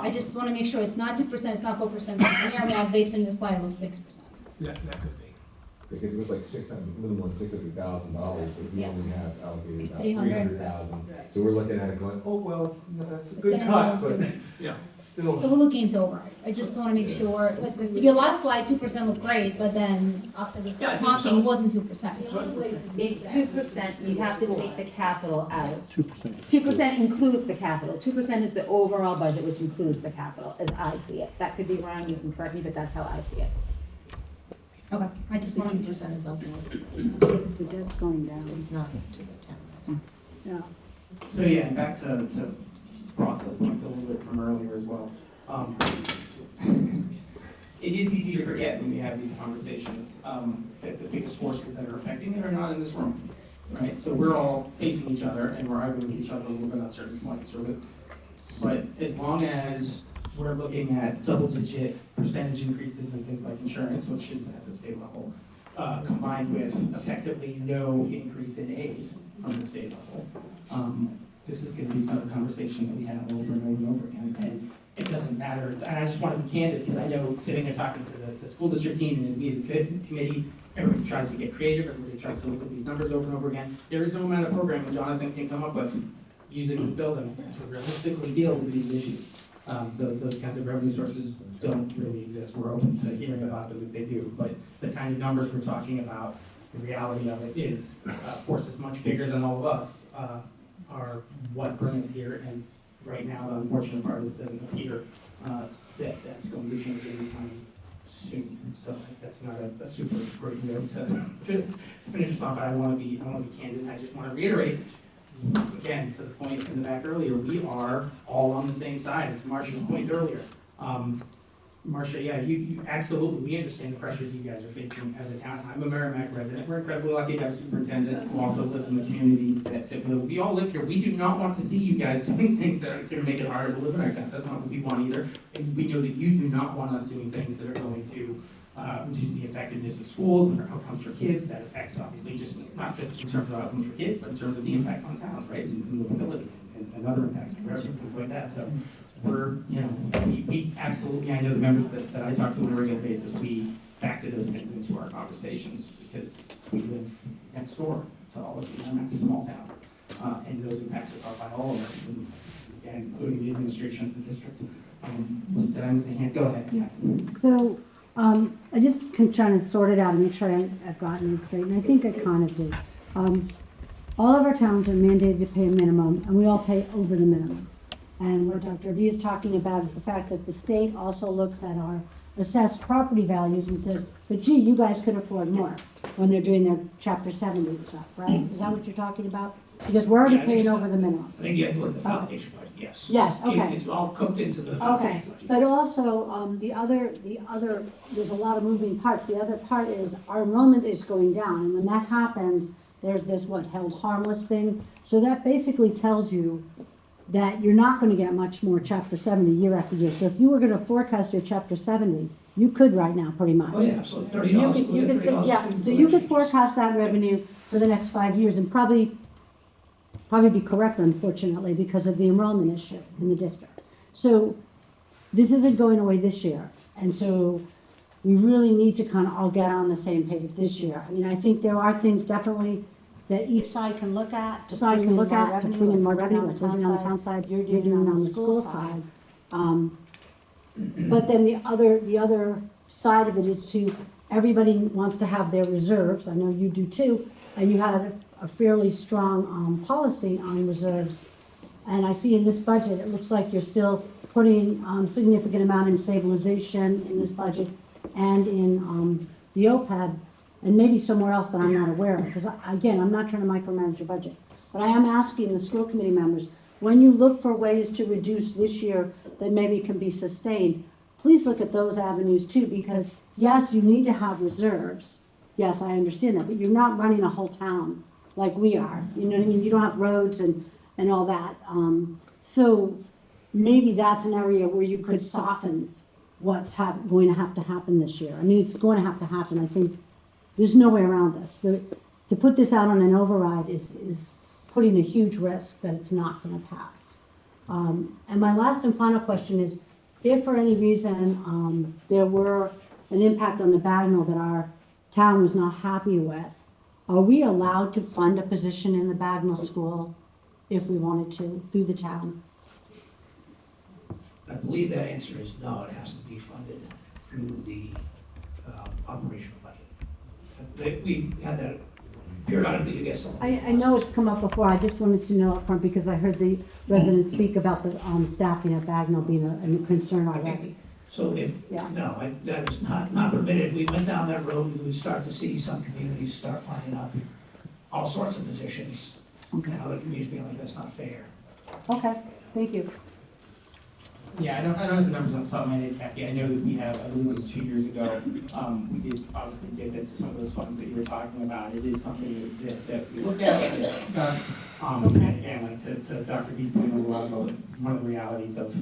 S17: I just wanna make sure it's not 2%, it's not 4%, Merrimack, based on your slide, it was 6%.
S5: Yeah, that could be.
S10: Because it was like a little more than $600,000, but we
S17: Yeah.
S10: only have allocated about
S17: 300.
S10: $300,000. So we're looking at it going, oh, well, that's a good
S17: gonna
S10: cut,
S17: go
S10: but
S17: to-
S5: Yeah.
S10: still.
S17: So we're looking into override. I just wanna make sure, like, your last slide, 2% looked great, but then after we
S5: Yeah, I
S17: started
S5: think so.
S17: talking, it wasn't 2%.
S3: It's 2%, you have to take the capital out. 2% includes the capital, 2% is the overall budget, which includes the capital, as I see it. That could be wrong, you can correct me, but that's how I see it.
S17: Okay, I just wanna.
S13: 2% is also.
S12: The debt's going down.
S13: It's not to the town.
S12: Yeah.
S1: So yeah, back to process points a little bit from earlier as well. It is easy to forget when we have these conversations, that the biggest forces that are affecting it are not in this room, right? So we're all facing each other and we're arguing with each other a little bit on certain points, but as long as we're looking at double-digit percentage increases in things like insurance, which is at the state level, combined with effectively no increase in aid from the state level. This is gonna be some conversation that we have over and over and over again, and it doesn't matter. And I just want to be candid, because I know sitting there talking to the school district team and we as a committee, everybody tries to get creative, everybody tries to look at these numbers over and over again. There is no amount of programming Jonathan can come up with using this building to realistically deal with these issues. Those kinds of revenue sources don't really exist. We're open to hearing about them if they do, but the kind of numbers we're talking about, the reality of it is forces much bigger than all of us are what bring us here. And right now, the unfortunate part is it doesn't appear that that's going to change anytime soon. So that's not a super great note to finish us off. But I want to be candid. I just want to reiterate. Again, to the point in the back earlier, we are all on the same side. It's Marcia's point earlier. Marcia, yeah, you absolutely, we understand the pressures you guys are facing as a town. I'm a Merrimack resident. We're incredibly lucky to have a superintendent who also lives in the community that we all live here. We do not want to see you guys doing things that are going to make it harder to live in our town. That's not what we want either. And we know that you do not want us doing things that are going to reduce the effectiveness of schools and their outcomes for kids. That affects obviously not just in terms of outcomes for kids, but in terms of the impacts on towns, right? And livability and other impacts for revenue, things like that. So we're, we absolutely, I know the members that I talk to on a regular basis, we factor those things into our conversations because we live next door to all of you, and that's a small town. And those impacts are felt by all of us, and again, including the administration of the district. Did I miss a hand? Go ahead, yeah.
S12: So, I just trying to sort it out and make sure I've gotten it straight, and I think I kind of did. All of our towns are mandated to pay a minimum, and we all pay over the minimum. And what Dr. V is talking about is the fact that the state also looks at our assessed property values and says, but gee, you guys could afford more when they're doing their Chapter 70 stuff, right? Is that what you're talking about? Because we're already paying over the minimum.
S5: I think you have to look at the foundation, but yes.
S12: Yes, okay.
S5: It's all cooked into the
S12: Okay,
S5: foundation.
S12: but also, the other, there's a lot of moving parts. The other part is our enrollment is going down, and when that happens, there's this held harmless thing. So that basically tells you that you're not gonna get much more Chapter 70 year after year. So if you were gonna forecast your Chapter 70, you could right now, pretty much.
S5: Oh, yeah, absolutely, $30.
S12: You could say, yeah, so you could forecast that revenue for the next 5 years and probably be correct, unfortunately, because of the enrollment issue in the district. So this isn't going away this year. And so we really need to kind of all get on the same page this year. I mean, I think there are things definitely that each side can look at, to bring in more revenue, what's on the town side, you're doing on the school side. But then the other side of it is everybody wants to have their reserves, I know you do too, and you had a fairly strong policy on reserves. And I see in this budget, it looks like you're still putting significant amount in stabilization in this budget and in the OPEB, and maybe somewhere else that I'm not aware of, because again, I'm not trying to micromanage your budget. But I am asking the school committee members, when you look for ways to reduce this year that maybe can be sustained, please look at those avenues too, because yes, you need to have reserves. Yes, I understand that, but you're not running a whole town like we are. You know what I mean? You don't have roads and all that. So maybe that's an area where you could soften what's going to have to happen this year. I mean, it's going to have to happen. I think there's no way around this. To put this out on an override is putting a huge risk that it's not going to pass. And my last and final question is, if for any reason there were an impact on the Bagnell that our town was not happy with, are we allowed to fund a position in the Bagnell school if we wanted to, through the town?
S5: I believe that answer is no, it has to be funded through the operational budget. We've had that periodically, I guess.
S12: I know it's come up before, I just wanted to know up front because I heard the residents speak about the staffing at Bagnell being a concern already.
S5: So if, no, that is not permitted. We went down that road, we would start to see some communities start finding out all sorts of positions.
S12: Okay.
S5: And other communities being like, that's not fair.
S12: Okay, thank you.
S1: Yeah, I don't have the numbers on the top of my head, Kathy. I know that we have, I believe it was 2 years ago, we did obviously dip into some of those funds that you were talking about. It is something that we look at and discuss. And like to Dr. B's point, one of the realities of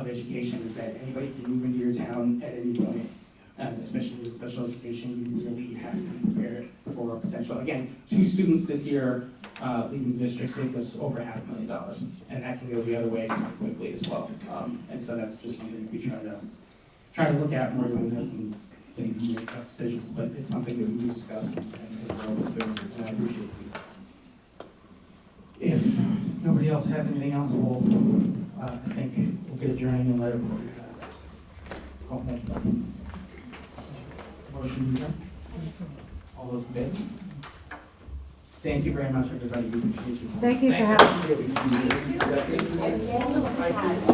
S1: education is that anybody can move into your town at any point. Especially with special education, you really have to be prepared for a potential. Again, 2 students this year leaving the district saved us over $500,000, and that can go the other way quite quickly as well. And so that's just something we try to look at more doing this and make tough decisions. But it's something that we discuss and we're always doing, and I appreciate it. If nobody else has anything else, we'll I think we'll get adjourned and let it go home. Motion adjourned. All those in favor? Thank you very much, everybody. We appreciate you.
S12: Thank you for having me.